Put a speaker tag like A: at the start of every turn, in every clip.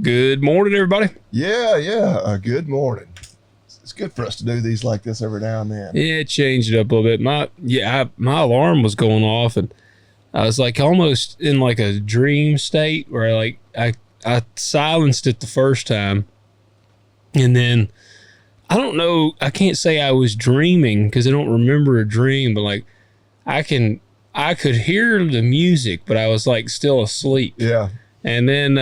A: Good morning, everybody.
B: Yeah. Good morning. It's good for us to do these like this every now and then.
A: Yeah, it changed it up a little bit. My alarm was going off, and I was like almost in like a dream state where I silenced it the first time, and then I don't know. I can't say I was dreaming because I don't remember a dream, but like I could hear the music, but I was like still asleep.
B: Yeah.
A: And then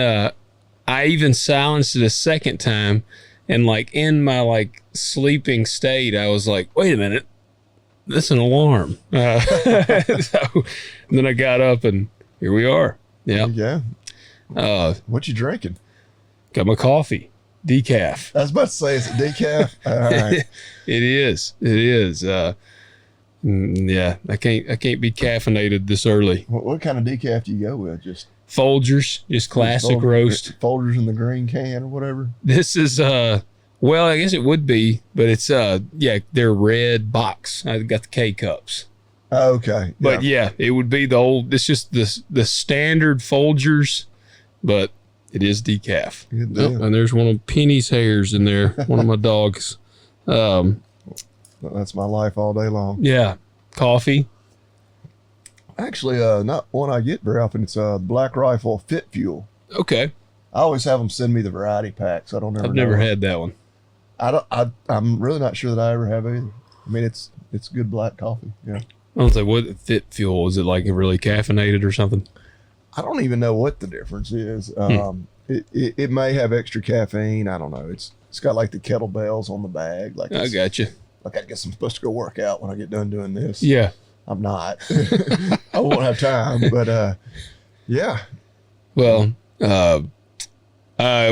A: I even silenced it a second time, and like in my like sleeping state, I was like, wait a minute, that's an alarm. So then I got up and here we are. Yeah.
B: What you drinking?
A: Got my coffee, decaf.
B: I was about to say, is it decaf? All right.
A: It is. Yeah, I can't be caffeinated this early.
B: What kind of decaf do you go with? Just
A: Folgers, just classic roast.
B: Folgers in the green can or whatever.
A: This is well, I guess it would be, but it's they're red box. I got the K cups.
B: Oh, okay.
A: But yeah, it would be the old. It's just the standard Folgers, but it is decaf.
B: Good deal.
A: And there's one of Penny's hairs in there. One of my dogs.
B: That's my life all day long.
A: Yeah, coffee.
B: Actually, not one I get very often. It's Black Rifle Fit Fuel.
A: Okay,
B: I always have them send me the variety packs. I don't ever.
A: I've never had that one.
B: I'm really not sure that I ever have either. I mean, it's good black coffee. Yeah.
A: I don't say what Fit Fuel is. It like really caffeinated or something?
B: I don't even know what the difference is. It may have extra caffeine. I don't know. It's got like the kettlebells on the bag. Like
A: I got you.
B: Like I guess I'm supposed to go work out when I get done doing this.
A: Yeah.
B: I'm not. I won't have time, but yeah.
A: Well,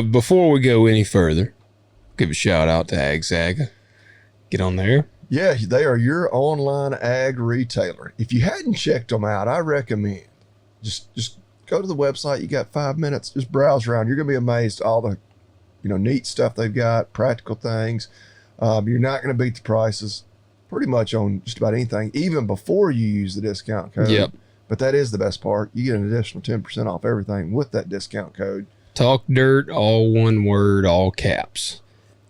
A: before we go any further, give a shout out to AgSag. Get on there.
B: Yeah, they are your online ag retailer. If you hadn't checked them out, I recommend just go to the website. You got 5 minutes, just browse around. You're gonna be amazed at all the neat stuff they've got, practical things. You're not gonna beat the prices pretty much on just about anything, even before you use the discount code.
A: Yep.
B: But that is the best part. You get an additional 10% off everything with that discount code.
A: Talk Dirt, all one word, all caps.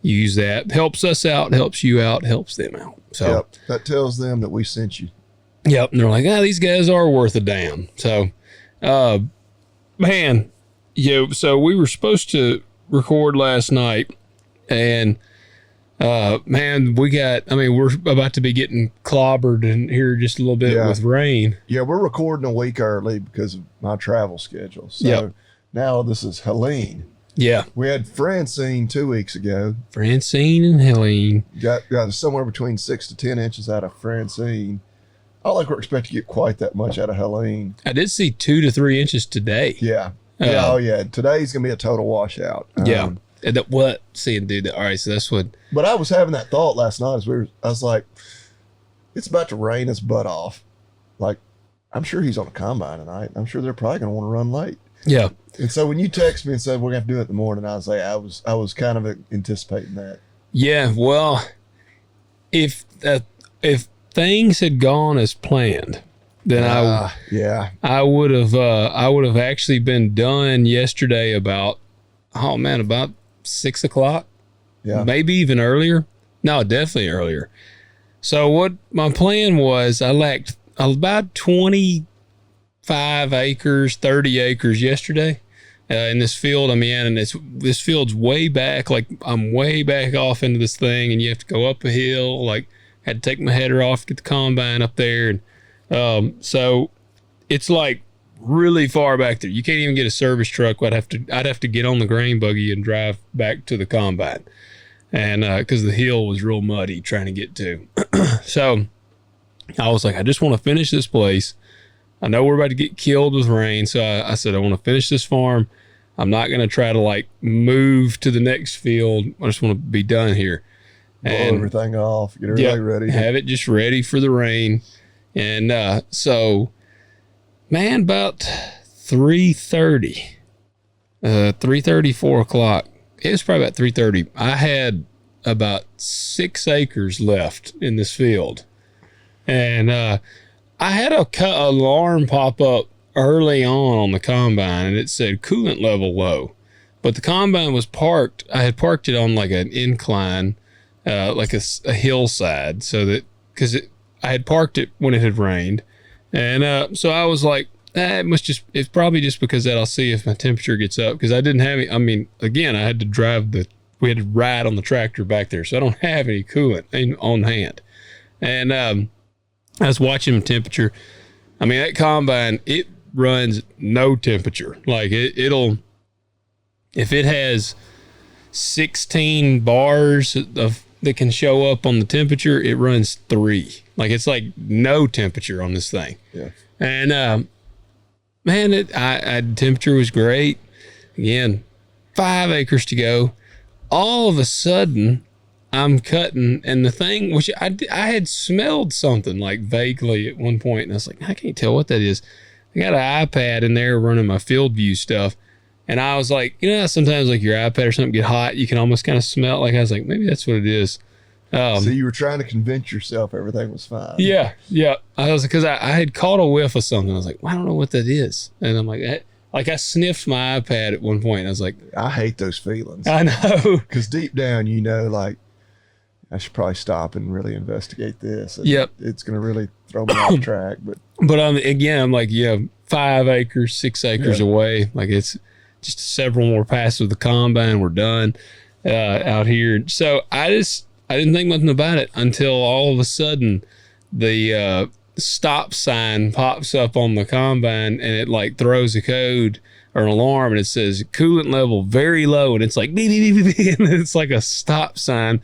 A: Use that. Helps us out, helps you out, helps them out. So
B: yep, that tells them that we sent you.
A: Yep. And they're like, these guys are worth a damn. So, man, so we were supposed to record last night, and man, we're about to be getting clobbered in here just a little bit with rain.
B: Yeah, we're recording a week early because of my travel schedule. So now this is Helene.
A: Yeah.
B: We had Francine 2 weeks ago.
A: Francine and Helene.
B: Got somewhere between 6 to 10 inches out of Francine. I don't think we're expecting to get quite that much out of Helene.
A: I did see 2 to 3 inches today.
B: Yeah. Today's going to be a total washout.
A: Yeah. What? Seeing, dude. All right, so that's what.
B: But I was having that thought last night I was like, it's about to rain his butt off. Like, I'm sure he's on a combine tonight. I'm sure they're probably going to want to run late.
A: Yeah.
B: And so when you text me and said we're going to have to do it in the morning, I was like, I was kind of anticipating that.
A: Yeah. Well, if things had gone as planned, then I would have actually been done yesterday about 6 o'clock. Yeah. Maybe even earlier. No, definitely earlier. So what my plan was, I lacked about 25 acres, 30 acres yesterday in this field I'm in, and this field's way back. Like I'm way back off into this thing, and you have to go up a hill. Like had to take my header off, get the combine up there, and so it's like really far back there. You can't even get a service truck. I'd have to get on the grain buggy and drive back to the combine, and because the hill was real muddy trying to get to. So I was like, I just want to finish this place. I know we're about to get killed with rain, so I said I want to finish this farm. I'm not going to try to like move to the next field. I just want to be done here.
B: Blow everything off, get everything ready.
A: Have it just ready for the rain. And so, man, about 3:30, 4 o'clock. It was probably about 3:30. I had about 6 acres left in this field. And I had a alarm pop up early on the combine, and it said coolant level low. But the combine was parked. I had parked it on like an incline, like a hillside, so that because I had parked it when it had rained, and so I was like, it's probably just because that I'll see if my temperature gets up, because I didn't have any. I mean, again, I had to we had to ride on the tractor back there, so I don't have any coolant on hand, and I was watching the temperature. I mean, that combine, it runs no temperature. Like it'll. If it has 16 bars that can show up on the temperature, it runs 3. Like it's like no temperature on this thing.
B: Yeah.
A: And man, the temperature was great. Again, 5 acres to go. All of a sudden, I'm cutting, and the thing, which I had smelled something like vaguely at one point, and I was like, I can't tell what that is. I got an iPad in there running my field view stuff. And I was like, sometimes like your iPad or something get hot, you can almost kind of smell it. Like I was like, maybe that's what it is.
B: So you were trying to convince yourself everything was fine.
A: Yeah. I was, because I had caught a whiff of something. I was like, well, I don't know what that is. And I'm like, I sniffed my iPad at one point. And I was like,
B: I hate those feelings.
A: I know.
B: Because deep down, like, I should probably stop and really investigate this.
A: Yep.
B: It's going to really throw me off track.
A: But I'm like, 5 acres, 6 acres away. Like it's just several more passes with the combine. We're done out here. So I didn't think nothing about it until all of a sudden the stop sign pops up on the combine, and it like throws a code or an alarm, and it says coolant level very low, and it's like beep, beep, beep, beep, and it's like a stop sign.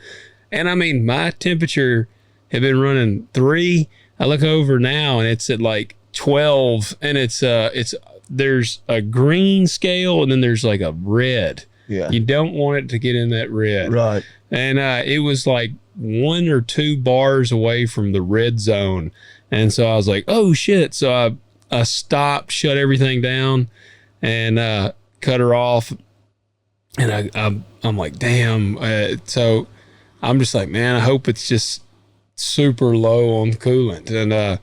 A: And I mean, my temperature had been running 3. I look over now and it's at like 12, and there's a green scale, and then there's like a red.
B: Yeah.
A: You don't want it to get in that red.
B: Right.
A: And it was like 1 or 2 bars away from the red zone. And so I was like, oh shit. So I stopped, shut everything down, and cut her off. And I'm like, damn. So I'm just like, man, I hope it's just super low on coolant. And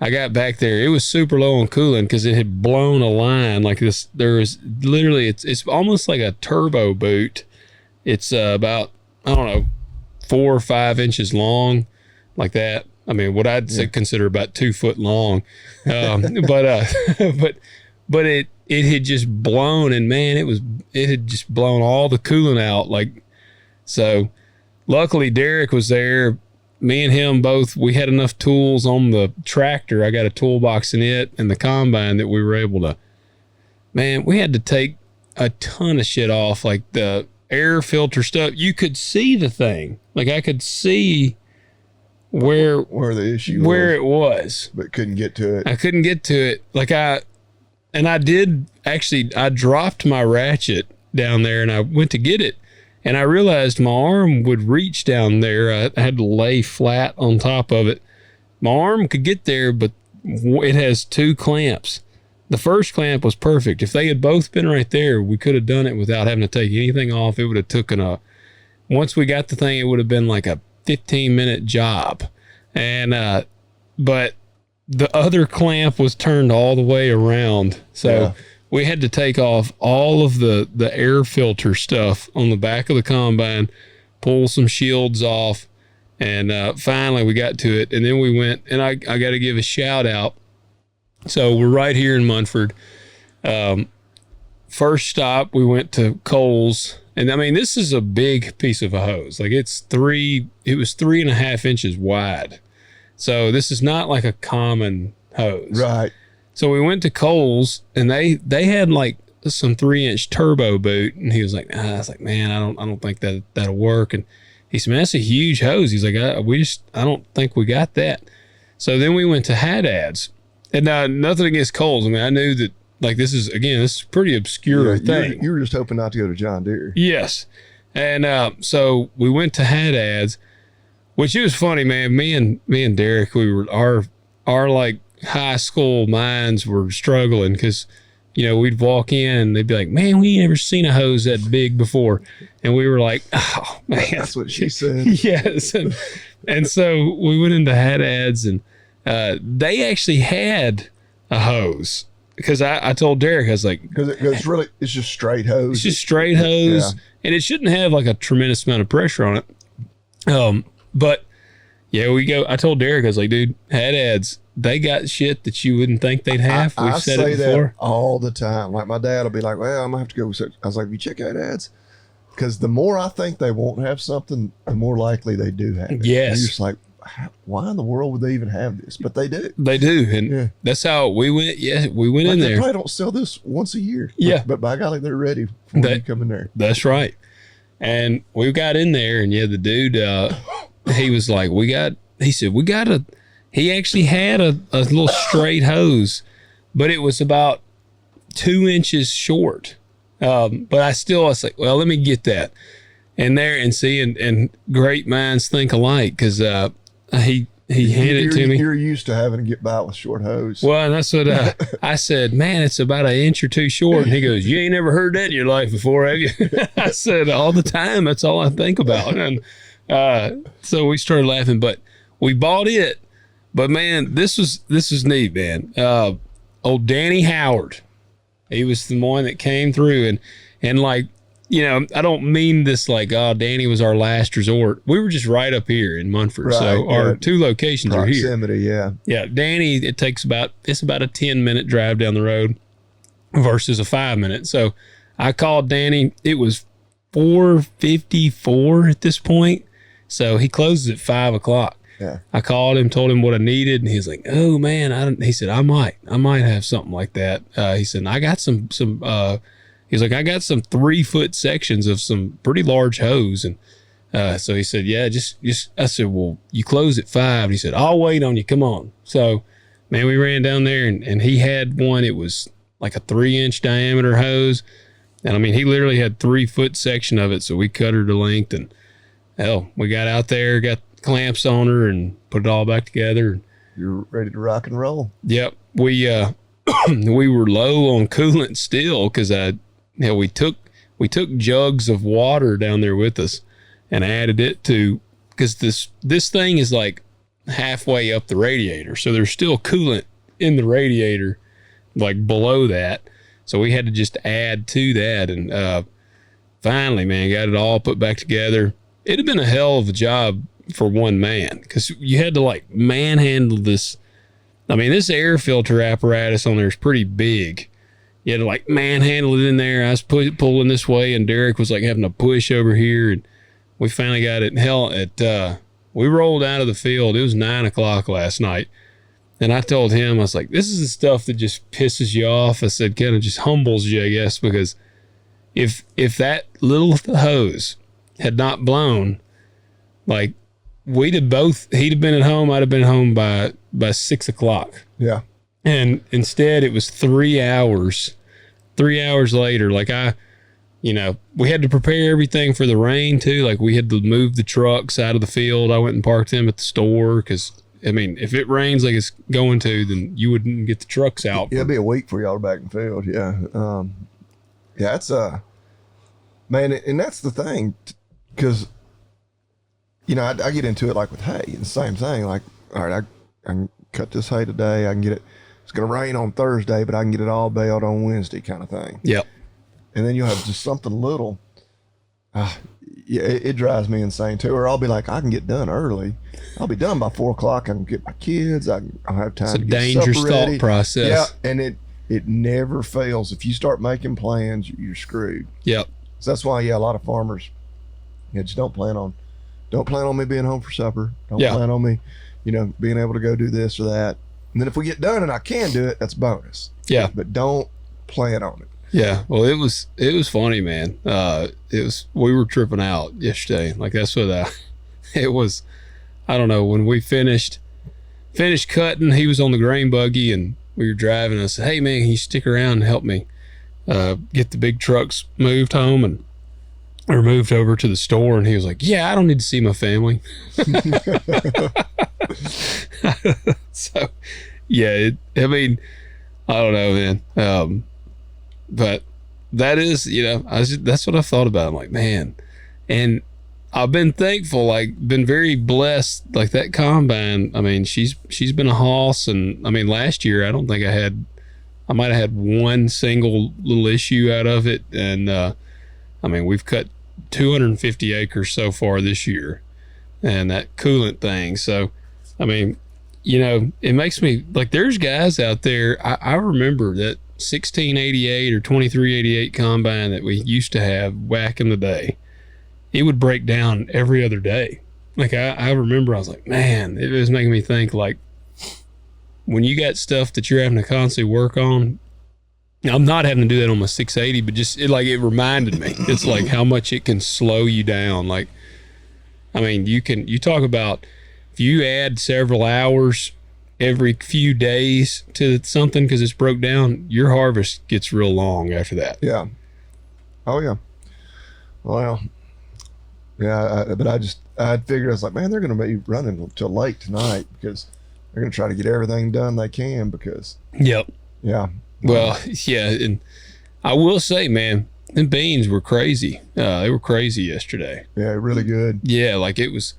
A: I got back there. It was super low on coolant because it had blown a line like this. There was literally, it's almost like a turbo boot. It's about, I don't know, 4 or 5 inches long, like that. I mean, what I'd say consider about 2 foot long. But it had just blown, and man, it had just blown all the coolant out. Like, so luckily Derek was there. Me and him both, we had enough tools on the tractor. I got a toolbox in it and the combine that we were able to, man, we had to take a ton of shit off, like the air filter stuff. You could see the thing. Like I could see where
B: the issue
A: it was,
B: but couldn't get to it.
A: I couldn't get to it. Like I dropped my ratchet down there, and I went to get it. And I realized my arm would reach down there. I had to lay flat on top of it. My arm could get there, but it has 2 clamps. The first clamp was perfect. If they had both been right there, we could have done it without having to take anything off. It would have taken once we got the thing, it would have been like a 15-minute job. And, but the other clamp was turned all the way around. So we had to take off all of the air filter stuff on the back of the combine, pull some shields off, and finally we got to it. And then we went, and I got to give a shout out. So we're right here in Munford. First stop, we went to Kohl's. And I mean, this is a big piece of a hose. Like it was 3.5 inches wide. So this is not like a common hose.
B: Right.
A: So we went to Kohl's, and they had like some 3-inch turbo boot, and he was like, I was like, man, I don't think that'll work. And he said, man, that's a huge hose. He's like, I don't think we got that. So then we went to Haddad's, and nothing against Kohl's. I mean, I knew that like this is a pretty obscure thing.
B: You were just hoping not to go to John Deere.
A: Yes. And so we went to Haddad's, which it was funny, man. Me and Derek, we were our like high school minds were struggling because, we'd walk in and they'd be like, man, we ain't never seen a hose that big before. And we were like, oh, man.
B: That's what she said.
A: Yes. And so we went into Haddad's, and they actually had a hose. because I told Derek, I was like,
B: because it's just straight hose.
A: It's just straight hose, and it shouldn't have like a tremendous amount of pressure on it. But yeah, I told Derek, I was like, dude, head ads, they got shit that you wouldn't think they'd have. We've said it before.
B: That all the time. Like my dad will be like, well, I'm gonna have to go. I was like, you check head ads. Because the more I think they won't have something, the more likely they do have it.
A: Yes.
B: And you're just like, why in the world would they even have this? But they do.
A: They do. And that's how we went. Yeah, we went in there.
B: They probably don't sell this once a year.
A: Yeah.
B: But by golly, they're ready for you come in there.
A: That's right. And we got in there, and the dude, he was like, he actually had a little straight hose, but it was about 2 inches short. But I was like, well, let me get that. And see, and great minds think alike, because he handed it to me.
B: You're used to having to get by with short hose.
A: Well, and that's what I said, man, it's about 1 inch or 2 short. And he goes, you ain't never heard that in your life before, have you? I said, all the time. That's all I think about. And so we started laughing, but we bought it. But man, this was neat, man. Old Danny Howard. He was the one that came through, and like, I don't mean this like, oh, Danny was our last resort. We were just right up here in Munford. Right, so our 2 locations are here.
B: Proximity, yeah.
A: Yeah, Danny, it's about a 10-minute drive down the road versus a 5-minute. So I called Danny. It was 4:54 at this point. So he closes at 5 o'clock.
B: Yeah.
A: I called him, told him what I needed, and he's like, "Oh man, he said I might have something like that." He said, "I got some. He's like, I got some 3-foot sections of some pretty large hose, and so he said, "Yeah, just." I said, "Well, you close at 5." And he said, "I'll wait on you. Come on." So, man, we ran down there, and he had one. It was like a 3-inch diameter hose, and I mean, he literally had 3-foot section of it. So we cut her to length, and hell, we got out there, got clamps on her, and put it all back together.
B: You're ready to rock and roll.
A: Yep. We we were low on coolant still, because we took jugs of water down there with us and added it to, because this thing is like halfway up the radiator, so there's still coolant in the radiator like below that, so we had to just add to that. And finally, man, got it all put back together. It'd have been a hell of a job for one man, because you had to like manhandle this. I mean, this air filter apparatus on there is pretty big. You had to like manhandle it in there. I was pulling this way, and Derek was like having to push over here, and we finally got it. We rolled out of the field. It was 9 o'clock last night, and I told him, I was like, this is the stuff that just pisses you off. I said, kind of just humbles you, I guess, because if that little hose had not blown, like, he'd have been at home, I'd have been home by 6 o'clock.
B: Yeah.
A: And instead it was 3 hours. 3 hours later, like we had to prepare everything for the rain too. Like, we had to move the trucks out of the field. I went and parked them at the store, because I mean, if it rains like it's going to, then you wouldn't get the trucks out.
B: Yeah, it'd be a week for y'all back in the field. Yeah. Yeah, it's man, and that's the thing, because I get into it like with hay, and the same thing. Like, all right, I can cut this hay today. I can get it. It's going to rain on Thursday, but I can get it all baled on Wednesday, kind of thing.
A: Yep.
B: And then you'll have just something little. Yeah, it drives me insane too. Or I'll be like, I can get done early. I'll be done by 4 o'clock. I can get my kids. I'll have time to get supper ready. It's a dangerous thought
A: process.
B: Yeah, and it never fails. If you start making plans, you're screwed.
A: Yep.
B: So that's why, a lot of farmers, just don't plan on me being home for supper. Don't plan on me, being able to go do this or that. And then if we get done and I can do it, that's bonus.
A: Yeah.
B: But don't plan on it.
A: Yeah. Well, it was funny, man. We were tripping out yesterday. Like, that's what it was. I don't know, when we finished cutting, he was on the grain buggy and we were driving. I said, hey man, can you stick around and help me get the big trucks moved home or moved over to the store? And he was like, yeah, I don't need to see my family. So yeah, I mean, I don't know, man. But that is, that's what I thought about. I'm like, man, and I've been thankful, like, been very blessed. Like, that combine, I mean, she's been a hoss. And I mean, last year, I don't think I I might have had one single little issue out of it. And, I mean, we've cut 250 acres so far this year, and that coolant thing. So, I mean, you know, it makes me like, there's guys out there. I remember that 1688 or 2388 combine that we used to have back in the day. It would break down every other day. Like I remember, I was like, man, it was making me think, like, when you got stuff that you're having to constantly work on. I'm not having to do that on my 680, but just it reminded me. It's like how much it can slow you down. Like, I mean, you talk about if you add several hours every few days to something because it's broke down, your harvest gets real long after that.
B: Yeah. Oh yeah. Well, yeah, but I figured, I was like, man, they're going to be running until late tonight because they're going to try to get everything done they can because.
A: Yep.
B: Yeah.
A: Well, yeah, and I will say, man, the beans were crazy. They were crazy yesterday.
B: Yeah, really good.
A: Yeah, like it was.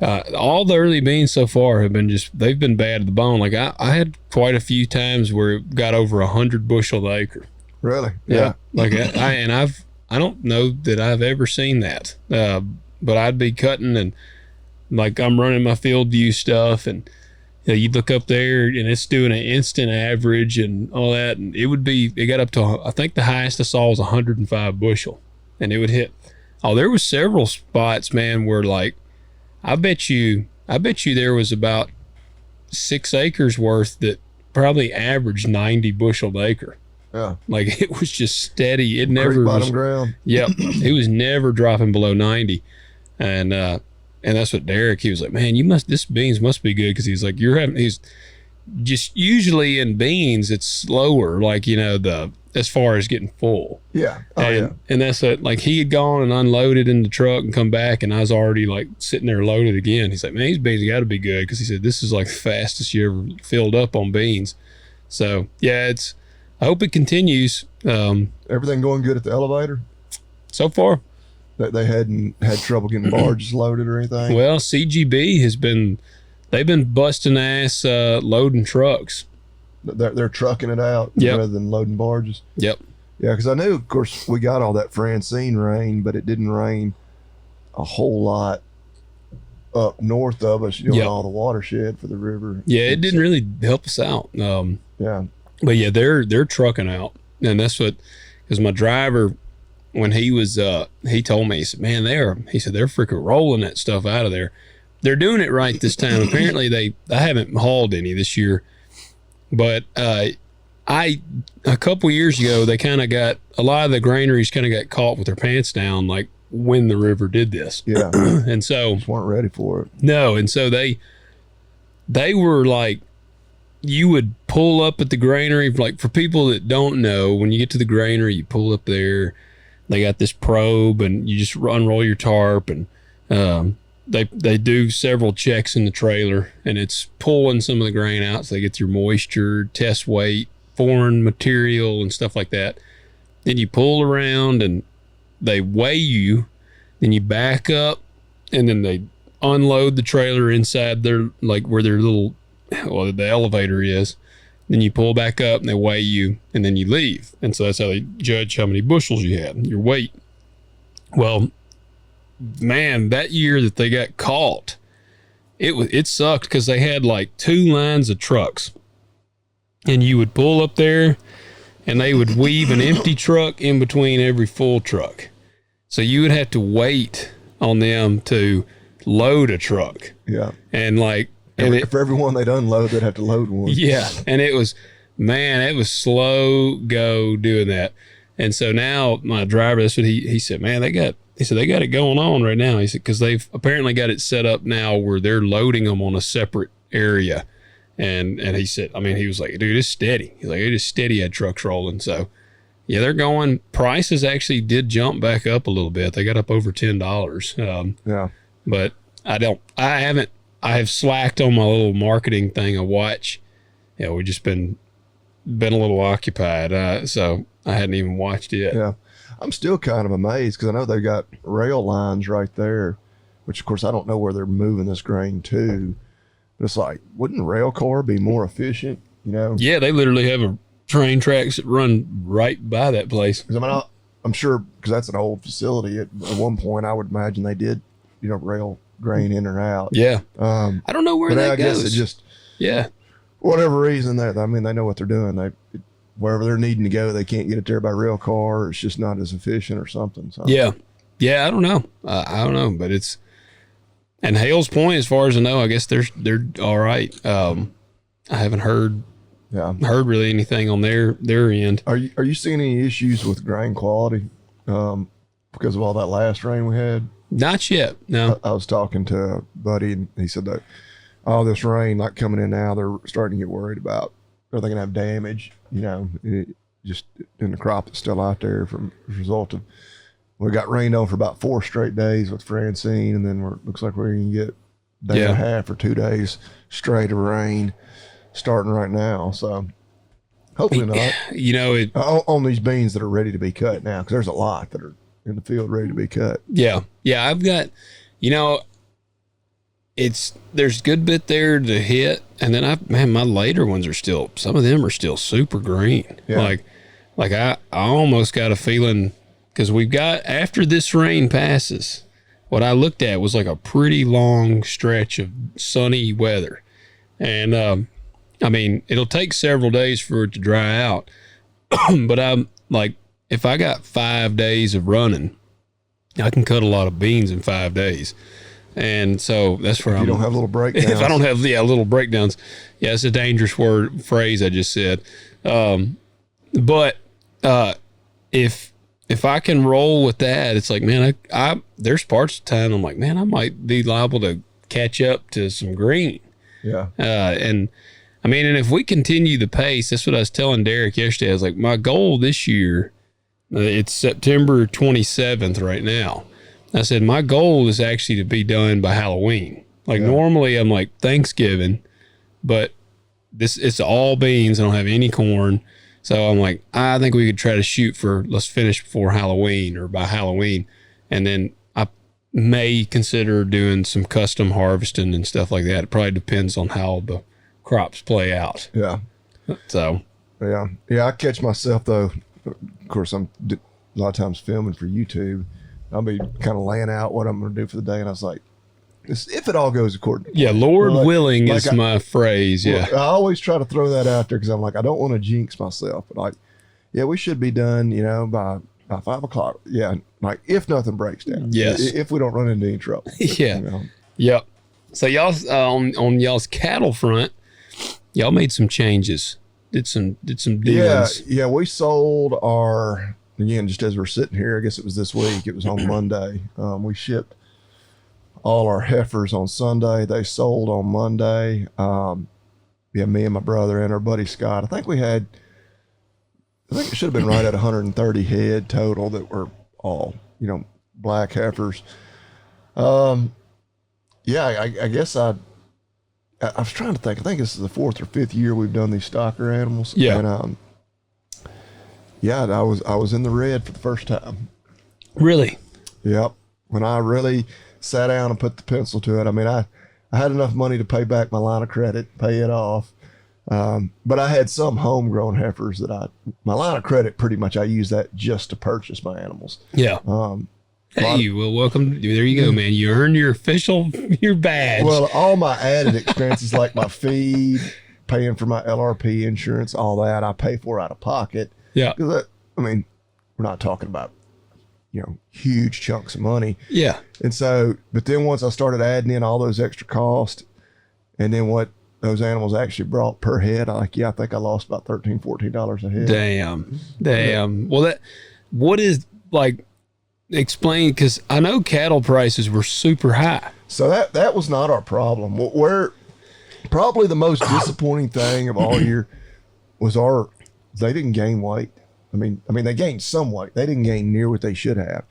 A: All the early beans so far have been they've been bad to the bone. Like I had quite a few times where it got over 100 bushel an acre.
B: Really?
A: Yeah. Like I don't know that I've ever seen that. But I'd be cutting and like I'm running my field view stuff and. You know, you'd look up there and it's doing an instant average and all that. And it got up to, I think the highest I saw was 105 bushel. And it would hit. Oh, there was several spots, man, where like, I bet you there was about 6 acres worth that probably averaged 90 bushel an acre.
B: Yeah.
A: Like it was just steady. It never
B: bottom
A: was.
B: Ground.
A: Yep. It was never dropping below 90. And that's what Derek, he was like, man, this beans must be good. Cause he's like, he's just usually in beans, it's slower. Like, you know, as far as getting full.
B: Yeah. Oh,
A: and that's it. Like he had gone and unloaded in the truck and come back and I was already like sitting there loaded again. He's like, man, these beans got to be good. Cause he said, this is like the fastest you ever filled up on beans. So yeah, I hope it continues.
B: Everything going good at the elevator?
A: So far.
B: That they hadn't had trouble getting barges loaded or anything?
A: Well, CGB they've been busting ass loading trucks.
B: They're trucking it out rather than loading barges?
A: Yep.
B: Yeah, because I knew, of course, we got all that Francine rain, but it didn't rain a whole lot up north of us, in all the watershed for the river.
A: Yeah, it didn't really help us out.
B: Yeah.
A: But yeah, they're trucking out. And that's because my driver, when he was, he told me, he said, man, they're freaking rolling that stuff out of there. They're doing it right this time. Apparently I haven't hauled any this year, but, a couple years ago, they kind of got, a lot of the granaries kind of got caught with their pants down, like when the river did this.
B: Yeah.
A: And so.
B: Just weren't ready for it.
A: No. And so they were like, you would pull up at the granary, like for people that don't know, when you get to the granary, you pull up there. They got this probe and you just unroll your tarp and they do several checks in the trailer and it's pulling some of the grain out so they get your moisture, test weight, foreign material and stuff like that. Then you pull around and they weigh you, then you back up and then they unload the trailer inside their, like where their little, well, the elevator is. Then you pull back up and they weigh you and then you leave. And so that's how they judge how many bushels you had, your weight. Well, man, that year that they got caught, it sucked because they had like 2 lines of trucks. And you would pull up there and they would weave an empty truck in between every full truck. So you would have to wait on them to load a truck.
B: Yeah.
A: And like,
B: for every one they'd unload, they'd have to load one.
A: Yeah. And it was slow go doing that. And so now my driver, that's what he said, man, they got it going on right now. He said, because they've apparently got it set up now where they're loading them on a separate area. And he said, I mean, he was like, dude, it's steady. He's like, it is steady at trucks rolling. So yeah, they're going, prices actually did jump back up a little bit. They got up over $10.
B: Yeah.
A: But I have slacked on my little marketing thing. I watch, we've just been a little occupied. So I hadn't even watched it yet.
B: Yeah. I'm still kind of amazed because I know they've got rail lines right there, which of course I don't know where they're moving this grain to. But it's like, wouldn't rail car be more efficient?
A: Yeah, they literally have train tracks that run right by that place.
B: I'm sure, because that's an old facility. At one point, I would imagine they did, rail grain in or out.
A: Yeah. I don't know where that goes.
B: Guess it just, whatever reason, they know what they're doing. Wherever they're needing to go, they can't get it there by rail car. Or it's just not as efficient or something. So.
A: Yeah. I don't know. I don't know, but it's, and Hales Point, as far as I know, I guess they're all right. I haven't heard really anything on their end.
B: Are you seeing any issues with grain quality because of all that last rain we had?
A: Not yet. No.
B: I was talking to a buddy, and he said that all this rain like coming in now, they're starting to get worried about, are they going to have damage? Just in the crop that's still out there as a result of. We got rained on for about 4 straight days with Francine, and then looks like we're going to get a day and a half or 2 days straight of rain starting right now. So hopefully not. On these beans that are ready to be cut now, because there's a lot that are in the field ready to be cut.
A: Yeah. I've got, there's a good bit there to hit, and then my later ones are still, some of them are still super green. Yeah. Like I almost got a feeling. Because we've got, after this rain passes, what I looked at was like a pretty long stretch of sunny weather. And, it'll take several days for it to dry out. But I'm like, if I got 5 days of running, I can cut a lot of beans in 5 days. And so that's where
B: you don't have little breakdowns.
A: If I don't have, little breakdowns. Yeah, it's a dangerous phrase I just said. But if I can roll with that, it's like, man, I there's parts of the time I'm like, man, I might be liable to catch up to some green.
B: Yeah.
A: And if we continue the pace, that's what I was telling Derek yesterday. I was like, my goal this year, it's September 27th right now. I said, my goal is actually to be done by Halloween. Normally I'm like Thanksgiving, but it's all beans. I don't have any corn. So I'm like, I think we could try to shoot for, let's finish before Halloween or by Halloween. And then I may consider doing some custom harvesting and stuff like that. It probably depends on how the crops play out.
B: Yeah.
A: So.
B: Yeah. I catch myself though. Of course, I'm a lot of times filming for YouTube. I'll be kind of laying out what I'm going to do for the day. And I was like, if it all goes according to
A: plan. Lord willing is my phrase. Yeah.
B: I always try to throw that out there because I'm like, I don't want to jinx myself. But we should be done, by 5 o'clock. Yeah. Like if nothing breaks down.
A: Yes.
B: If we don't run into any trouble.
A: Yeah. Yep. So y'all on y'all's cattle front, y'all made some changes. Did some deals.
B: Yeah. We sold again, just as we're sitting here, I guess it was this week. It was on Monday. We shipped all our heifers on Sunday. They sold on Monday. Me and my brother and our buddy Scott. I think it should have been right at 130 head total that were all, black heifers. I guess I was trying to think. I think this is the 4th or 5th year we've done these stocker animals.
A: Yeah.
B: And I was in the red for the first time.
A: Really?
B: Yep. When I really sat down and put the pencil to it. I had enough money to pay back my line of credit, pay it off. But I had some homegrown heifers my line of credit, pretty much I use that just to purchase my animals.
A: Yeah. Hey, well, welcome. There you go, man. You earned your badge.
B: Well, all my added expenses like my feed, paying for my LRP insurance, all that I pay for out of pocket.
A: Yeah.
B: Because we're not talking about huge chunks of money.
A: Yeah.
B: And so, but then once I started adding in all those extra costs and then what those animals actually brought per head, I think I lost about $13, $14 a head.
A: Damn. Yeah. Well, what is explain, because I know cattle prices were super high.
B: So that was not our problem. Where probably the most disappointing thing of all year was they didn't gain weight. They gained some weight. They didn't gain near what they should have.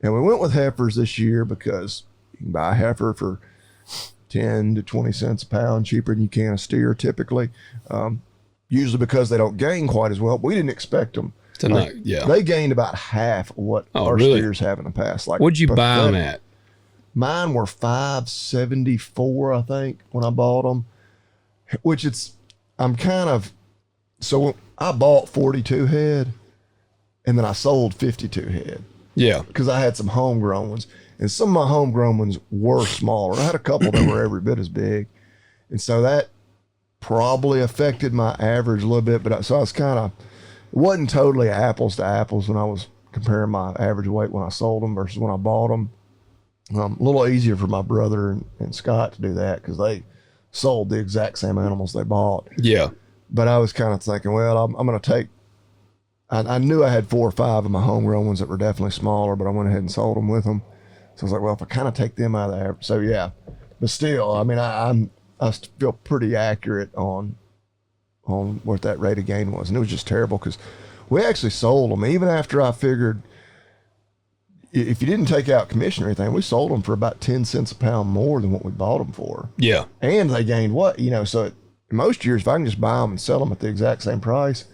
B: And we went with heifers this year because you can buy a heifer for 10 to 20 cents a pound cheaper than you can a steer typically. Usually because they don't gain quite as well. But we didn't expect them. They gained about half of what our steers have in the past.
A: What'd you buy them at?
B: Mine were $5.74, I think, when I bought them. So I bought 42 head and then I sold 52 head.
A: Yeah.
B: Because I had some homegrown ones, and some of my homegrown ones were smaller. I had a couple that were every bit as big. And so that probably affected my average a little bit, but so I was kind of, it wasn't totally apples to apples when I was comparing my average weight when I sold them versus when I bought them. A little easier for my brother and Scott to do that because they sold the exact same animals they bought.
A: Yeah.
B: But I was kind of thinking, well, I'm going to take, I knew I had 4 or 5 of my homegrown ones that were definitely smaller, but I went ahead and sold them with them. So I was like, well, if I kind of take them out of the average. So yeah, but still, I mean, I feel pretty accurate on what that rate of gain was. And it was just terrible because we actually sold them even after I figured if you didn't take out commission or anything, we sold them for about 10 cents a pound more than what we bought them for.
A: Yeah.
B: And they gained so in most years, if I can just buy them and sell them at the exact same price,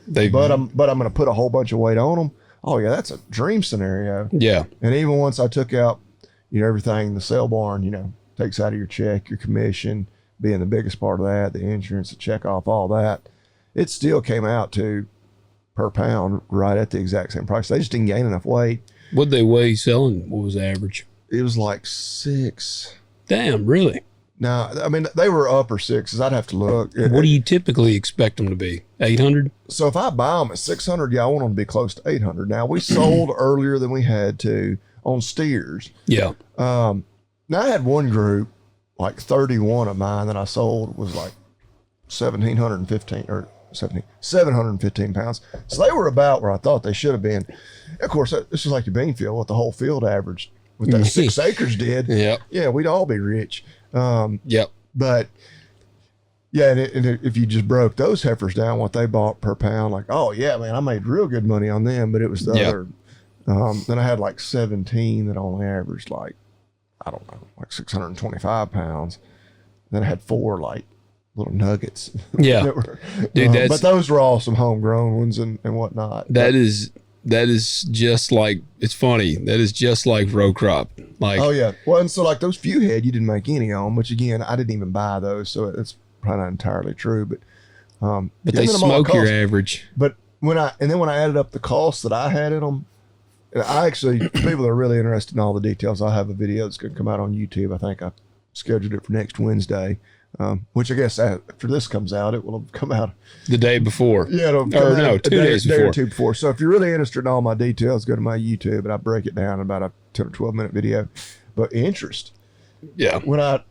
B: but I'm going to put a whole bunch of weight on them. Oh yeah, that's a dream scenario.
A: Yeah.
B: And even once I took out, everything, the sale barn, takes out of your check, your commission being the biggest part of that, the insurance, the check off, all that, it still came out to per pound right at the exact same price. They just didn't gain enough weight.
A: What'd they weigh selling? What was the average?
B: It was like 6.
A: Damn, really?
B: Now, I mean, they were upper 6s. I'd have to look.
A: What do you typically expect them to be? 800?
B: So if I buy them at 600, yeah, I want them to be close to 800. Now, we sold earlier than we had to on steers.
A: Yeah.
B: Now, I had one group, like 31 of mine that I sold was like 715 pounds. So they were about where I thought they should have been. Of course, this is like the bean field, what the whole field averaged with that 6 acres did.
A: Yeah.
B: Yeah, we'd all be rich.
A: Yep.
B: But yeah, and if you just broke those heifers down, what they bought per pound, like, oh yeah, man, I made real good money on them, but it was the other. Then I had like 17 that only averaged like, I don't know, like 625 pounds. Then I had 4 like little nuggets.
A: Yeah.
B: Dude, but those were all some homegrown ones and whatnot.
A: That is just like, it's funny. That is just like row crop. Like,
B: oh yeah. Well, and so like those few head, you didn't make any on, which again, I didn't even buy those. So it's probably not entirely true, but
A: they smoke your average.
B: But when I added up the costs that I had in them, I actually, people that are really interested in all the details, I'll have a video that's going to come out on YouTube. I think I scheduled it for next Wednesday, which I guess after this comes out, it will have come out
A: the day before.
B: Yeah, it'll come out 2 days before. Day or 2 before. So if you're really interested in all my details, go to my YouTube and I break it down in about a 10 or 12 minute video. But interest.
A: Yeah.
B: When I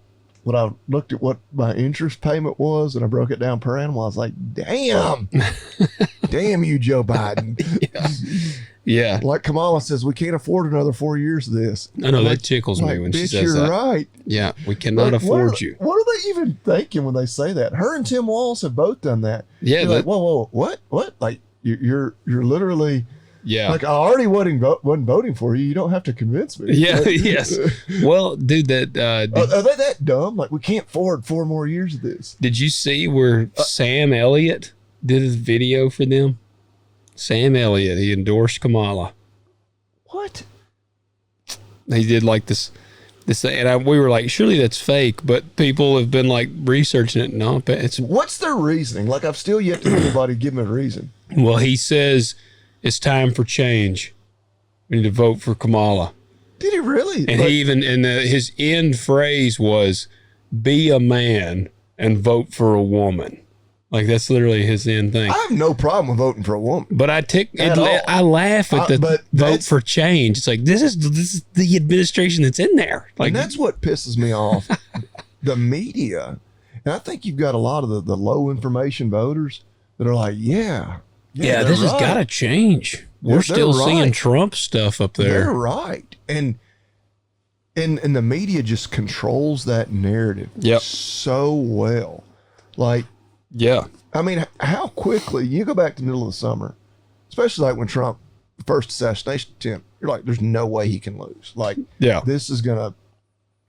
B: looked at what my interest payment was and I broke it down per animal, I was like, damn, damn you, Joe Biden.
A: Yeah.
B: Like Kamala says, we can't afford another 4 years of this.
A: I know, that tickles me when she says that.
B: You're right.
A: Yeah, we cannot afford you.
B: What are they even thinking when they say that? Her and Tim Walz have both done that.
A: Yeah.
B: Like, whoa, what? Like you're literally.
A: Yeah.
B: Like I already wasn't voting for you. You don't have to convince me.
A: Yeah. Yes. Well, dude, that
B: are they that dumb? Like we can't afford 4 more years of this.
A: Did you see where Sam Elliott did his video for them? Sam Elliott, he endorsed Kamala.
B: What?
A: He did like this and we were like, surely that's fake, but people have been like researching it. No, it's.
B: What's their reasoning? Like I've still yet to hear anybody give me a reason.
A: Well, he says it's time for change. We need to vote for Kamala.
B: Did he really?
A: And he even, his end phrase was, "Be a man and vote for a woman." Like that's literally his end thing.
B: I have no problem with voting for a woman,
A: but I laugh at the vote for change. It's like this is the administration that's in there. Like
B: and that's what pisses me off. The media, and I think you've got a lot of the low information voters that are like, yeah,
A: this has got to change. We're still seeing Trump stuff up there.
B: They're right, and the media just controls that narrative so well, like.
A: Yeah.
B: I mean, how quickly you go back to the middle of the summer, especially like when Trump, the first assassination attempt, you're like, there's no way he can lose. Like, this is going to,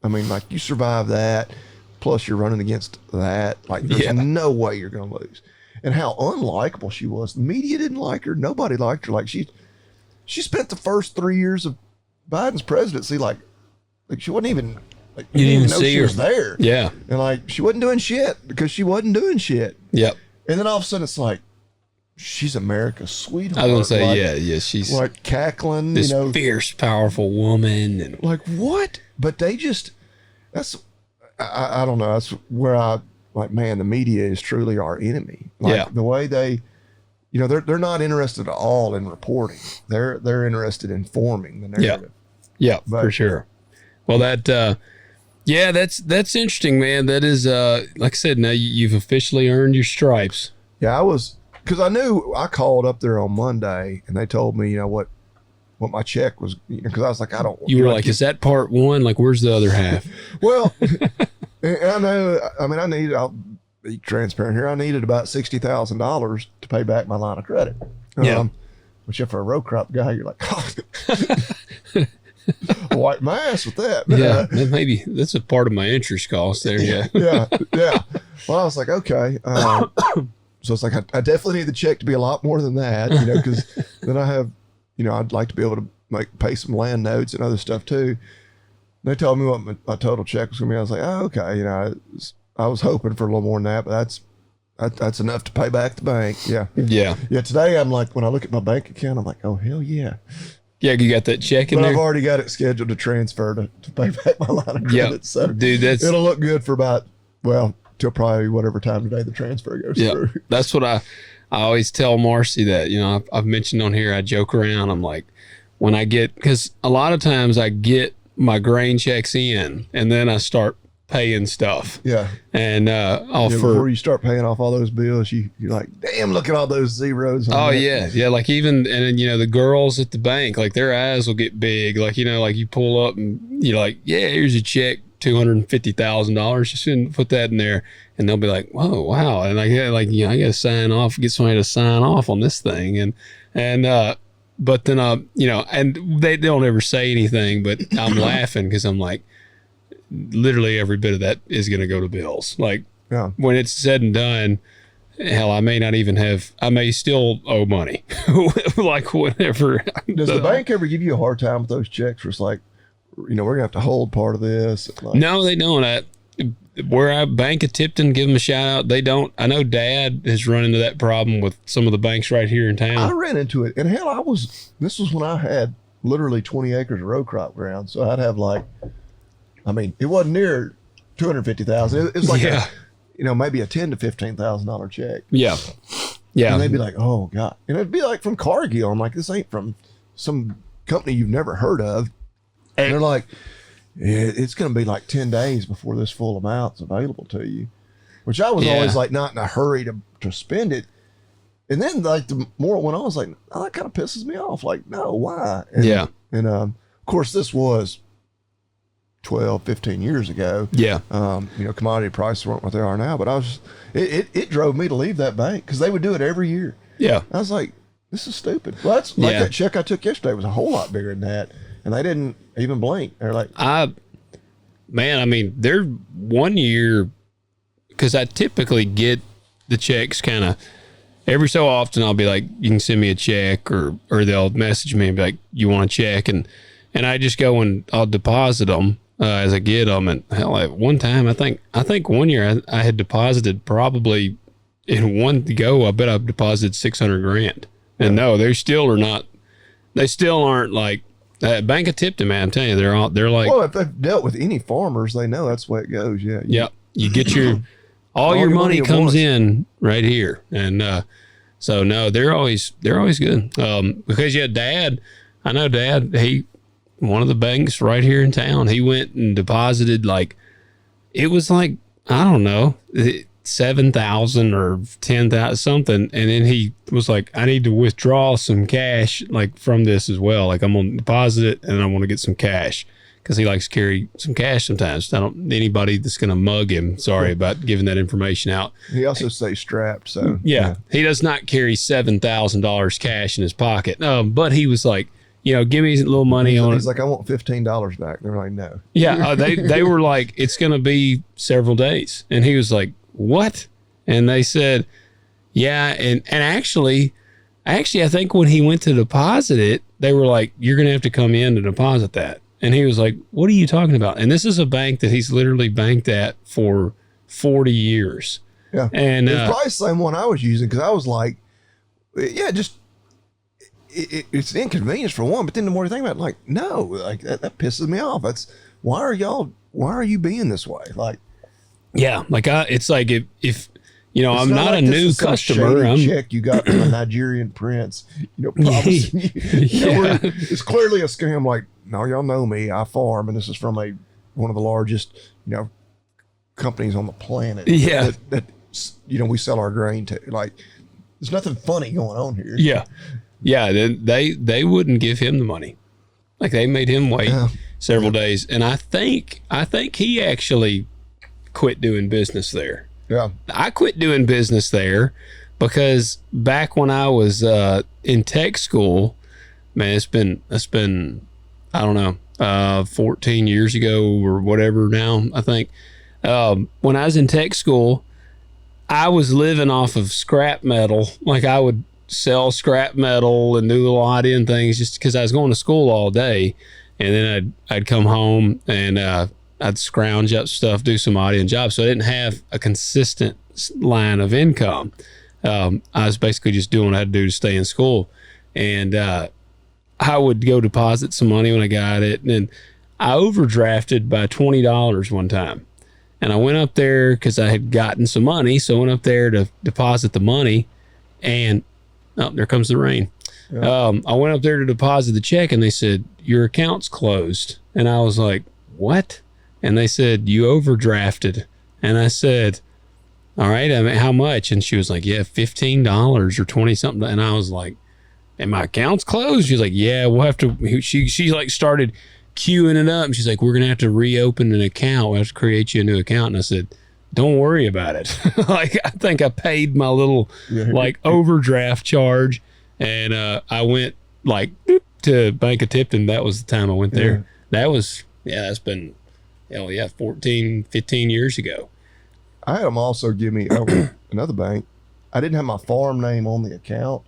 B: I mean, like you survive that, plus you're running against that. Like, there's no way you're going to lose. And how unlikable she was. The media didn't like her. Nobody liked her. Like, she spent the first 3 years of Biden's presidency, like she wasn't even. Like,
A: you didn't even
B: know
A: see
B: she
A: her.
B: was there.
A: Yeah.
B: And like, she wasn't doing shit because she wasn't doing shit.
A: Yep.
B: And then all of a sudden it's like, she's America's sweetheart.
A: I was gonna say, yeah, she's
B: like cackling,
A: this fierce, powerful woman, and
B: like what? But they just I don't know. That's where I like, man, the media is truly our enemy. Like the way they, they're not interested at all in reporting. They're interested in forming the narrative.
A: Yeah, for sure. Well, that's interesting, man. That is, like I said, now you've officially earned your stripes.
B: Yeah, because I knew I called up there on Monday and they told me, what my check was, because I was like, I don't.
A: You were like, is that part one? Like, where's the other half?
B: Well, I know. I mean, I'll be transparent here. I needed about $60,000 to pay back my line of credit. Which if for a row crop guy, you're like, oh, wipe my ass with that.
A: Yeah, maybe that's a part of my interest cost there. Yeah.
B: Yeah. Well, I was like, okay. So it's like, I definitely need the check to be a lot more than that, because then I have, I'd like to be able to pay some land notes and other stuff too. They told me what my total check was going to be. I was like, oh, okay. I was hoping for a little more than that, but that's enough to pay back the bank. Yeah. Today I'm like, when I look at my bank account, I'm like, oh, hell yeah.
A: Yeah, you got that check in there?
B: I've already got it scheduled to transfer to pay back my line of credit.
A: Yep.
B: So
A: dude,
B: it'll look good for till probably whatever time today the transfer goes through.
A: That's what I always tell Marcy that, I've mentioned on here, I joke around. I'm like, when I because a lot of times I get my grain checks in and then I start paying stuff. Yeah. And
B: before you start paying off all those bills, you're like, damn, look at all those zeros.
A: Yeah. Like even, and then, the girls at the bank, like their eyes will get big. Like, like you pull up and you're like, yeah, here's your check, $250,000. You shouldn't put that in there. And they'll be like, whoa, wow. And I got to sign off, get somebody to sign off on this thing. But then, and they don't ever say anything, but I'm laughing because I'm like, literally every bit of that is going to go to bills. Like when it's said and done, hell, I may still owe money. Like whatever.
B: Does the bank ever give you a hard time with those checks where it's like, we're going to have to hold part of this?
A: No, they don't. Where I bank at Tipton, give them a shout out. They don't. I know Dad has run into that problem with some of the banks right here in town.
B: I ran into it. And hell, this was when I had literally 20 acres of row crop ground. So I'd have it wasn't near $250,000. It was like maybe a $10,000 to $15,000 check.
A: Yeah.
B: And they'd be like, oh God. And it'd be like from Cargill. I'm like, this ain't from some company you've never heard of. And they're like, it's going to be like 10 days before this full amount's available to you, which I was always like not in a hurry to spend it. And then like the more it went on, I was like, oh, that kind of pisses me off. Like, no, why? And of course this was 12, 15 years ago.
A: Yeah.
B: Commodity prices weren't what they are now, but it drove me to leave that bank because they would do it every year.
A: Yeah.
B: I was like, this is stupid. Well, that's like that check I took yesterday was a whole lot bigger than that. And they didn't even blink. They're like,
A: they're 1 year, because I typically get the checks kind of every so often. I'll be like, you can send me a check, or they'll message me and be like, you want a check? And I just go and I'll deposit them as I get them. And hell, at one time, I think 1 year I had deposited probably in one go, I bet I've deposited $600,000. And no, they still aren't like, Bank of Tipton, man, I'm telling you, they're like.
B: Well, if they've dealt with any farmers, they know that's the way it goes. Yeah.
A: Yeah. You get all your money comes in right here. And, so no, they're always good. Because Dad, I know Dad, one of the banks right here in town, he went and deposited it was like, I don't know, 7,000 or 10,000 something, and then he was like, I need to withdraw some cash from this as well. Like I'm gonna deposit it and I want to get some cash because he likes to carry some cash sometimes. I don't anybody that's gonna mug him. Sorry about giving that information out.
B: He also stays strapped, so
A: he does not carry $7,000 cash in his pocket. But he was like, give me a little money on it.
B: He's like, I want $15 back. They're like, no.
A: Yeah, they were like, it's gonna be several days, and he was like, what? And they said, yeah. And actually, I think when he went to deposit it, they were like, you're going to have to come in to deposit that. And he was like, what are you talking about? And this is a bank that he's literally banked at for 40 years.
B: Yeah. And it's probably the same one I was using. Cause I was like, yeah, just it's an inconvenience for one. But then the more you think about it, like, no, like that pisses me off. That's why are you being this way? Like,
A: yeah, like it's like if you know, I'm not
B: like
A: a new customer.
B: I'm check you got from a Nigerian prince, promising you. It's clearly a scam. Like, no, y'all know me. I farm, and this is from one of the largest, companies on the planet.
A: Yeah,
B: that we sell our grain to. Like, there's nothing funny going on here.
A: Yeah. They wouldn't give him the money. Like, they made him wait several days, and I think he actually quit doing business there.
B: Yeah,
A: I quit doing business there because back when I was in tech school, man, it's been I don't know 14 years ago or whatever now, I think. When I was in tech school, I was living off of scrap metal. Like, I would sell scrap metal and do little idea things just because I was going to school all day, and then I'd come home and I'd scrounge up stuff, do some audio jobs. So I didn't have a consistent line of income. I was basically just doing what I had to do to stay in school. And I would go deposit some money when I got it. And then I overdrafted by $20 one time. And I went up there because I had gotten some money. So I went up there to deposit the money. And, there comes the rain. Yeah. I went up there to deposit the check, and they said, your account's closed. And I was like, what? And they said, you overdrafted. And I said, all right, I mean, how much? And she was like, yeah, $15 or 20 something. And I was like, and my account's closed? She's like, yeah, we'll have to, she like started queuing it up. And she's like, we're going to have to reopen an account. We'll have to create you a new account. And I said, don't worry about it. Like, I think I paid my little like overdraft charge. And I went like to Bank of Tipton. That was the time I went there. Yeah. That's been, 14, 15 years ago.
B: I had them also give me another bank. I didn't have my farm name on the account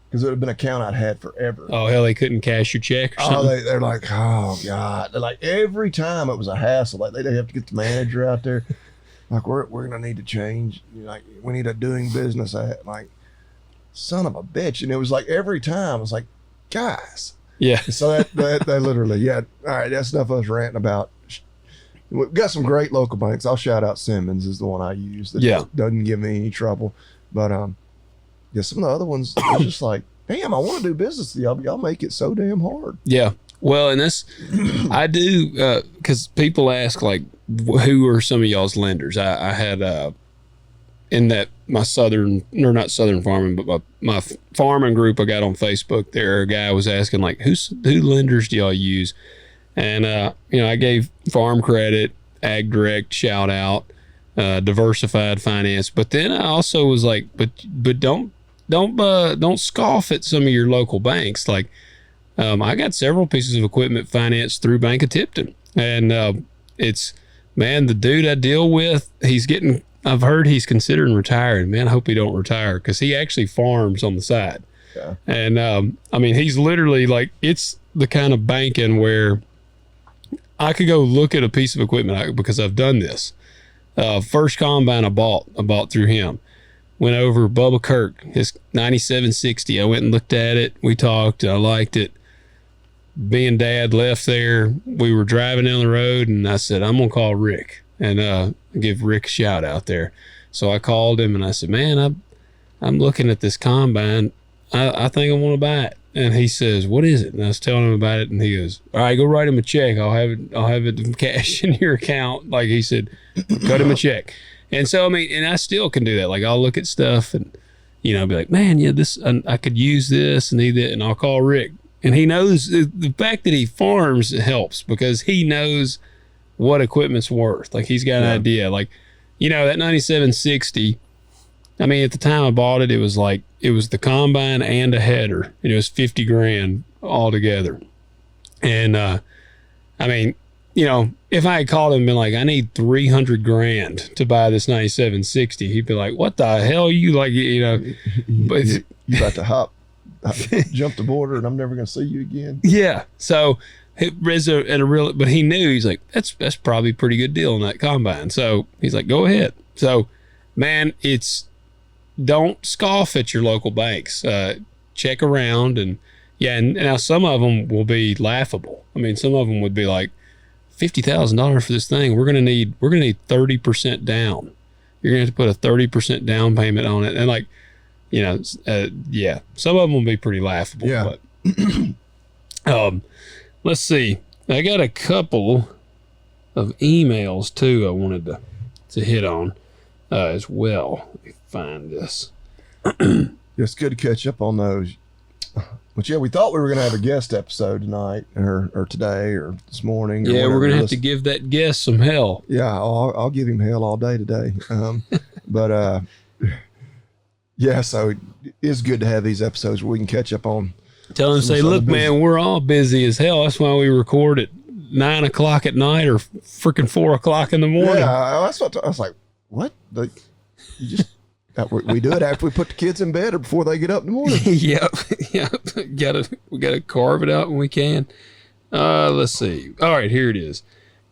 B: because it would have been an account I'd had forever.
A: Oh, hell, they couldn't cash your check or something?
B: They're like, oh, God. They're like, every time it was a hassle. Like, they'd have to get the manager out there. Like, we're going to need to change. Like, we need a doing business. Like, son of a bitch. And it was like every time, I was like, guys.
A: Yeah.
B: So that literally, all right, that's enough of us ranting about. We've got some great local banks. I'll shout out Simmons is the one I use that doesn't give me any trouble. But some of the other ones are just like, damn, I want to do business with y'all, but y'all make it so damn hard.
A: Yeah. Well, and that's, I do, because people ask, like, who are some of y'all's lenders? I had, in that, my not Southern farming, but my farming group I got on Facebook there, a guy was asking, like, who lenders do y'all use? And, I gave Farm Credit, Ag Direct, shout out, Diversified Finance. But then I also was like, but don't scoff at some of your local banks. Like, I got several pieces of equipment financed through Bank of Tipton. And it's, man, the dude I deal with, I've heard he's considering retiring. Man, I hope he don't retire because he actually farms on the side. Yeah. And, he's literally like, it's the kind of banking where I could go look at a piece of equipment because I've done this. First combine I bought through him. Went over Bubba Kirk, his 9760. I went and looked at it. We talked. I liked it. Me and Dad left there. We were driving down the road, and I said, I'm going to call Rick and give Rick a shout out there. So I called him, and I said, man, I'm looking at this combine. I think I want to buy it. And he says, what is it? And I was telling him about it, and he goes, all right, go write him a check. I'll have it cash in your account. Like he said, cut him a check. And so, and I still can do that. Like, I'll look at stuff and, be like, man, yeah, this, I could use this and need that. And I'll call Rick. And he knows the fact that he farms helps because he knows what equipment's worth. Like, he's got an idea. Like, that 9760, at the time I bought it, it was the combine and a header, and it was $50,000 altogether. And, if I had called him and been like, I need $300,000 to buy this 9760, he'd be like, what the hell are you like, but
B: you about to jump the border and I'm never going to see you again.
A: Yeah. So but he knew, he's like, that's probably a pretty good deal on that combine. So he's like, go ahead. So, man, don't scoff at your local banks. Check around, and now some of them will be laughable. I mean, some of them would be like $50,000 for this thing. We're gonna need 30% down. You're gonna have to put a 30% down payment on it, and like, some of them will be pretty laughable.
B: Yeah.
A: But, let's see. I got a couple of emails too I wanted to hit on as well. Let me find this.
B: It's good to catch up on those. But yeah, we thought we were going to have a guest episode tonight or today or this morning.
A: Yeah, we're going to have to give that guest some hell.
B: Yeah, I'll give him hell all day today. But yeah, so it is good to have these episodes where we can catch up on.
A: Tell him, say, look, man, we're all busy as hell. That's why we record at 9 o'clock at night or freaking 4 o'clock in the morning.
B: Yeah, that's what I was like. What? You just we do it after we put the kids in bed or before they get up in the morning.
A: Yep. We gotta carve it out when we can. Let's see. All right, here it is.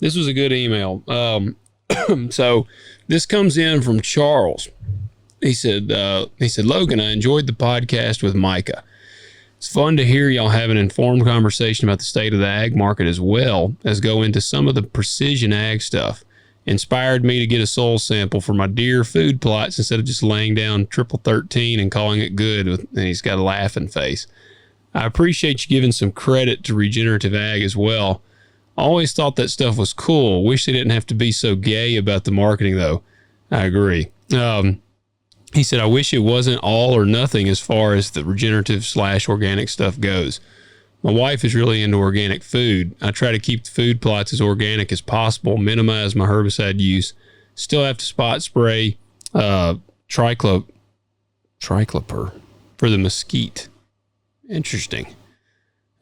A: This was a good email. So this comes in from Charles. He said, Logan, I enjoyed the podcast with Micah. It's fun to hear y'all have an informed conversation about the state of the ag market as well as go into some of the precision ag stuff. Inspired me to get a soil sample for my deer food plots instead of just laying down triple 13 and calling it good. And he's got a laughing face. I appreciate you giving some credit to regenerative ag as well. Always thought that stuff was cool. Wish they didn't have to be so gay about the marketing though. I agree. He said, I wish it wasn't all or nothing as far as the regenerative / organic stuff goes. My wife is really into organic food. I try to keep the food plots as organic as possible, minimize my herbicide use. Still have to spot spray tricloper for the mesquite. Interesting.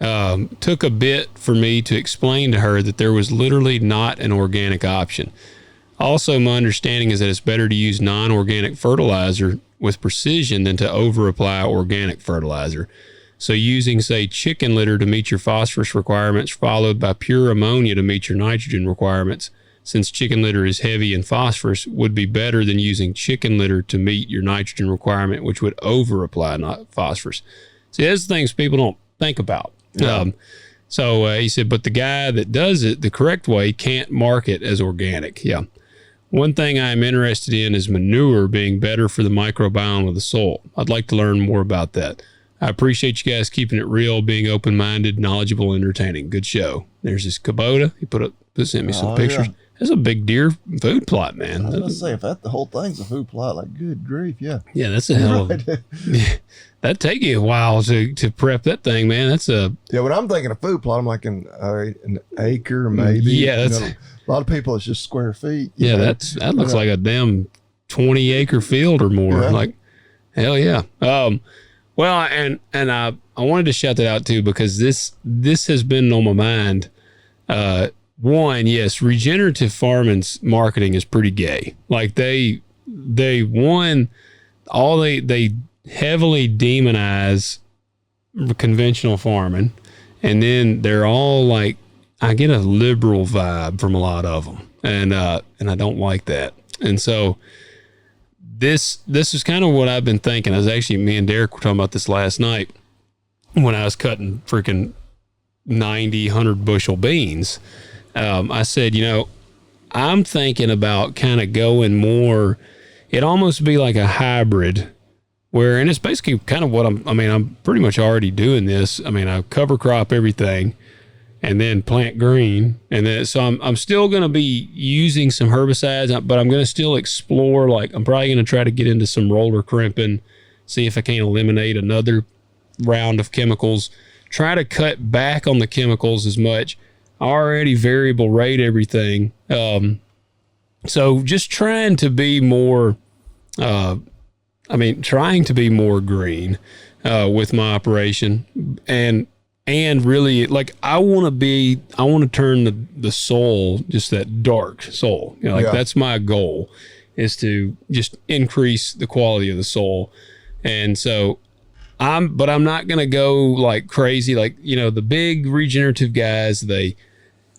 A: Took a bit for me to explain to her that there was literally not an organic option. Also, my understanding is that it's better to use non-organic fertilizer with precision than to over-apply organic fertilizer. So using, say, chicken litter to meet your phosphorus requirements, followed by pure ammonia to meet your nitrogen requirements, since chicken litter is heavy in phosphorus, would be better than using chicken litter to meet your nitrogen requirement, which would over-apply phosphorus. See, those things people don't think about. Yeah. He said, but the guy that does it the correct way can't mark it as organic. Yeah. One thing I am interested in is manure being better for the microbiome of the soil. I'd like to learn more about that. I appreciate you guys keeping it real, being open-minded, knowledgeable, entertaining. Good show. There's this Kubota. He sent me some pictures. Yeah. That's a big deer food plot, man.
B: I was going to say, if the whole thing's a food plot, like, good grief, yeah.
A: Yeah, that's a hell of that'd take you a while to prep that thing, man.
B: Yeah, when I'm thinking of food plot, I'm like an acre, maybe.
A: Yeah,
B: a lot of people, it's just square feet.
A: Yeah, that looks like a damn 20-acre field or more. Yeah. Like, hell yeah. Well, and I wanted to shout that out too, because this has been on my mind. One, yes, regenerative farming's marketing is pretty gay. Like they heavily demonize conventional farming, and then they're all like, I get a liberal vibe from a lot of them, and I don't like that. And so this is kind of what I've been thinking. Me and Derek were talking about this last night when I was cutting freaking 90, 100 bushel beans. I said, I'm thinking about kind of going more, it almost be like a hybrid and it's basically kind of what I'm pretty much already doing this. I cover crop everything and then plant green. And then, so I'm still going to be using some herbicides, but I'm going to still explore, like I'm probably going to try to get into some roller crimping, see if I can eliminate another round of chemicals, try to cut back on the chemicals as much. Already variable rate everything. So just trying to be more, green with my operation, and really, like, I want to turn the soil, just that dark soil. That's my goal, is to just increase the quality of the soil. And so I'm not going to go like crazy. Like, the big regenerative guys,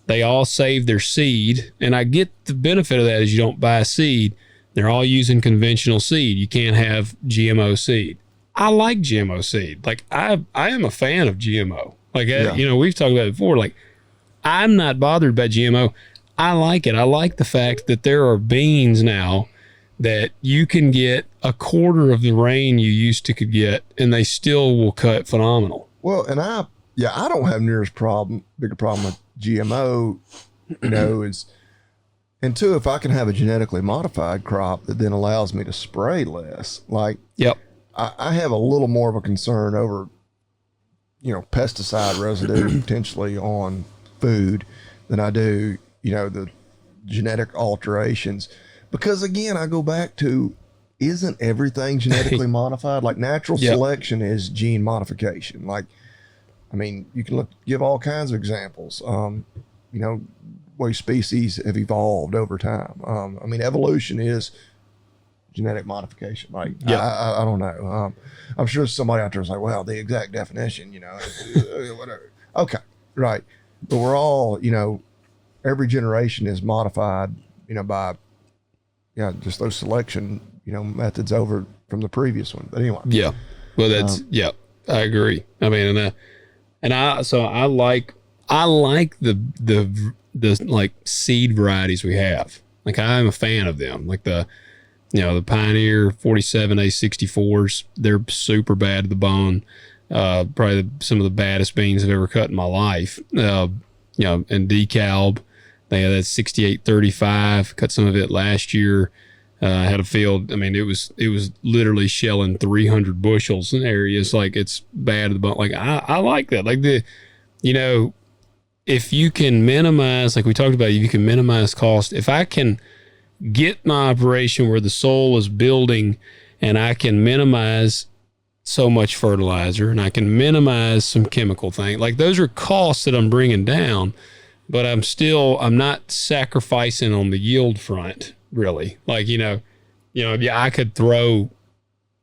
A: they all save their seed, and I get the benefit of that is you don't buy seed, They're all using conventional seed. You can't have GMO seed. I like GMO seed. Like I am a fan of GMO. Like, we've talked about it before. Like, I'm not bothered by GMO. I like it. I like the fact that there are beans now that you can get a quarter of the rain you used to could get, and they still will cut phenomenal.
B: Well, and I don't have near as bigger problem with GMO, and two, if I can have a genetically modified crop that then allows me to spray less, like,
A: yep.
B: I have a little more of a concern over, pesticide residue potentially on food than I do, the genetic alterations. Because again, I go back to, isn't everything genetically modified? Like natural selection is gene modification. Like, I mean, you can give all kinds of examples. Way species have evolved over time. I mean, evolution is genetic modification. Like, I don't know. I'm sure somebody out there is like, well, the exact definition, whatever. Okay, right. But we're all, every generation is modified, by, just those selection, methods over from the previous one. But anyway.
A: Yeah. Well, that's, I agree. I mean, I like the like seed varieties we have. Like, I'm a fan of them. Like the Pioneer 47A64s, they're super bad to the bone. Probably some of the baddest beans I've ever cut in my life. And DeKalb, they had that 6835, cut some of it last year. I had a field. I mean, it was literally shelling 300 bushels in areas. Like, it's bad to the bone. Like, I like that. Like if you can minimize, like we talked about, if you can minimize cost, if I can get my operation where the soil is building and I can minimize so much fertilizer and I can minimize some chemical thing, like those are costs that I'm bringing down, but I'm not sacrificing on the yield front really. Like, I could throw,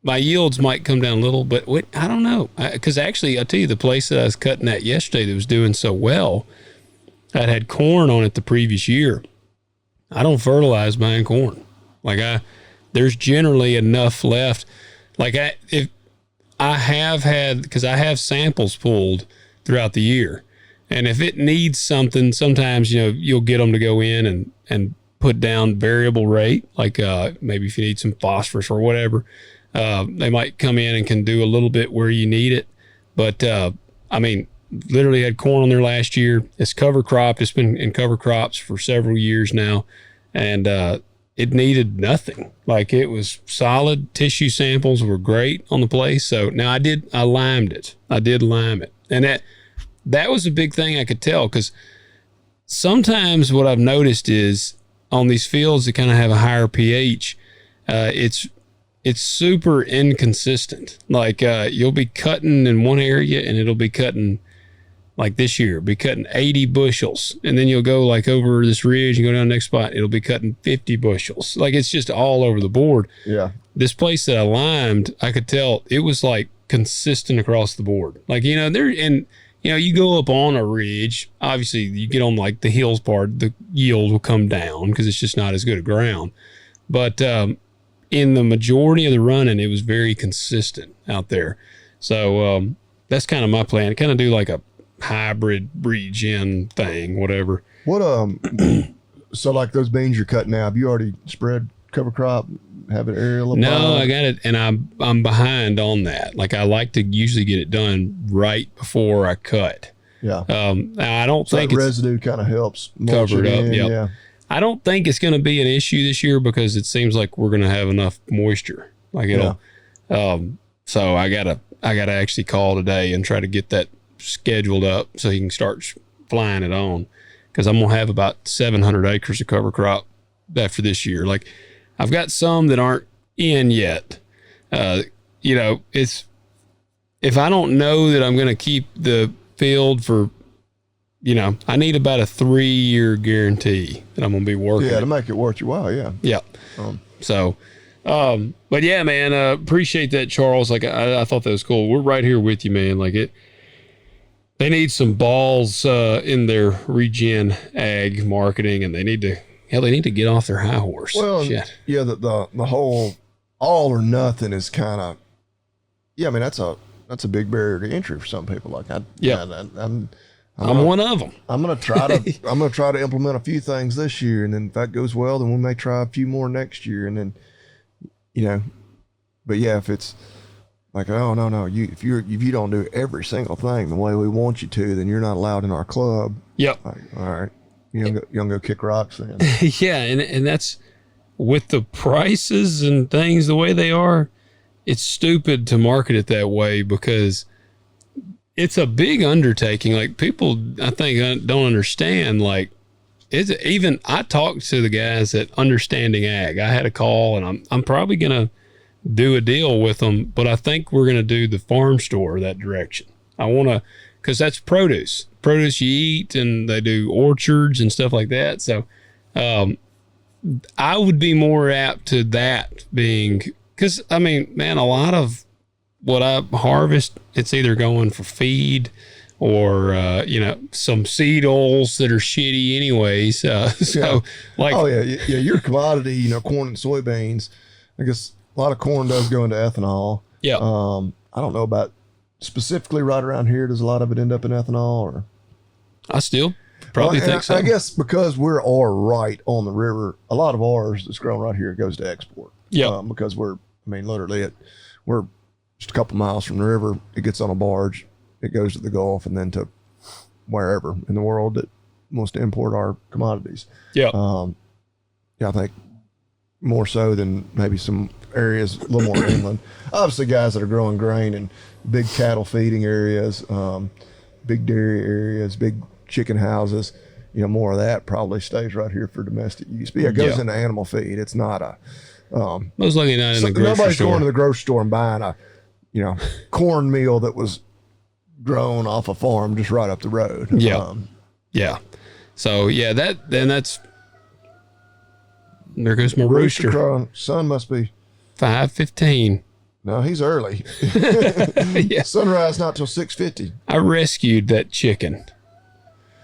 A: my yields might come down a little, but I don't know. Cause actually I'll tell you, the place that I was cutting at yesterday that was doing so well, I'd had corn on it the previous year. I don't fertilize buying corn. Like there's generally enough left. Like because I have samples pulled throughout the year. And if it needs something, sometimes, you'll get them to go in and put down variable rate. Like maybe if you need some phosphorus or whatever, they might come in and can do a little bit where you need it. But I mean, literally had corn on there last year. It's cover crop. It's been in cover crops for several years now. And it needed nothing. Like, it was solid. Tissue samples were great on the place. So now I limed it. I did lime it. And that was a big thing I could tell, because sometimes what I've noticed is on these fields that kind of have a higher pH, it's super inconsistent. Like you'll be cutting in one area and it'll be cutting, like this year, be cutting 80 bushels. And then you'll go like over this ridge and go down the next spot, it'll be cutting 50 bushels. Like, it's just all over the board. Yeah. This place that I limed, I could tell it was like consistent across the board. Like, you go up on a ridge, obviously you get on like the hills part, the yield will come down because it's just not as good a ground. But in the majority of the running, it was very consistent out there. So that's kind of my plan. Kind of do like a hybrid regen thing, whatever.
B: What so like those beans you're cutting now, have you already spread cover crop, have it aerial?
A: No, I got it, and I'm behind on that. Like, I like to usually get it done right before I cut. Yeah. I don't think
B: residue kind of helps
A: cover it up. Yeah. I don't think it's going to be an issue this year because it seems like we're going to have enough moisture. Like, it'll. So I gotta actually call today and try to get that scheduled up so he can start flying it on, because I'm gonna have about 700 acres of cover crop after this year. Like, I've got some that aren't in yet. It's, if I don't know that I'm gonna keep the field for, I need about a 3-year guarantee that I'm gonna be working.
B: Yeah, to make it worth your while. Yeah.
A: Yeah. But yeah, man, appreciate that, Charles. Like, I thought that was cool. We're right here with you, man. Like, they need some balls in their regen ag marketing, and they need to Hell, they need to get off their high horse.
B: Well,
A: shit.
B: Yeah, the whole all or nothing is kind of, I mean, that's a big barrier to entry for some people. Like I'm
A: one of them.
B: I'm gonna try to implement a few things this year, and then if that goes well, then we may try a few more next year, and then, but yeah, if it's like, oh no, if you don't do every single thing the way we want you to, then you're not allowed in our club.
A: Yep.
B: Like, all right, you don't go kick rocks then.
A: Yeah, and that's with the prices and things the way they are. It's stupid to market it that way because it's a big undertaking. Like people, I think, don't understand. Like, I talked to the guys at Understanding Ag. I had a call, and I'm probably gonna do a deal with them, but I think we're gonna do the farm store that direction. I want to, because that's produce you eat, and they do orchards and stuff like that. So, I would be more apt to that being, because I mean, man, a lot of what I harvest, it's either going for feed or, some seed oils that are shitty anyways. Like,
B: oh yeah. Your commodity, corn and soybeans, I guess a lot of corn does go into ethanol.
A: Yeah.
B: I don't know about specifically right around here. Does a lot of it end up in ethanol, or?
A: I still probably think so.
B: I guess because we're right on the river, a lot of ours that's grown right here goes to export.
A: Yeah.
B: Because we're just a couple miles from the river. It gets on a barge, it goes to the Gulf, and then to wherever in the world that wants to import our commodities.
A: Yeah.
B: I think more so than maybe some areas a little more inland. Obviously, guys that are growing grain in big cattle feeding areas, big dairy areas, big chicken houses, more of that probably stays right here for domestic use. But yeah, it goes into animal feed. It's not a
A: most likely not in the grocery store.
B: Nobody's going to the grocery store and buying a cornmeal that was grown off a farm just right up the road.
A: Yeah. So yeah, that's there goes my rooster.
B: Crowing. Sun must be
A: 5:15.
B: No, he's early.
A: Yeah.
B: Sunrise not till 6:50.
A: I rescued that chicken.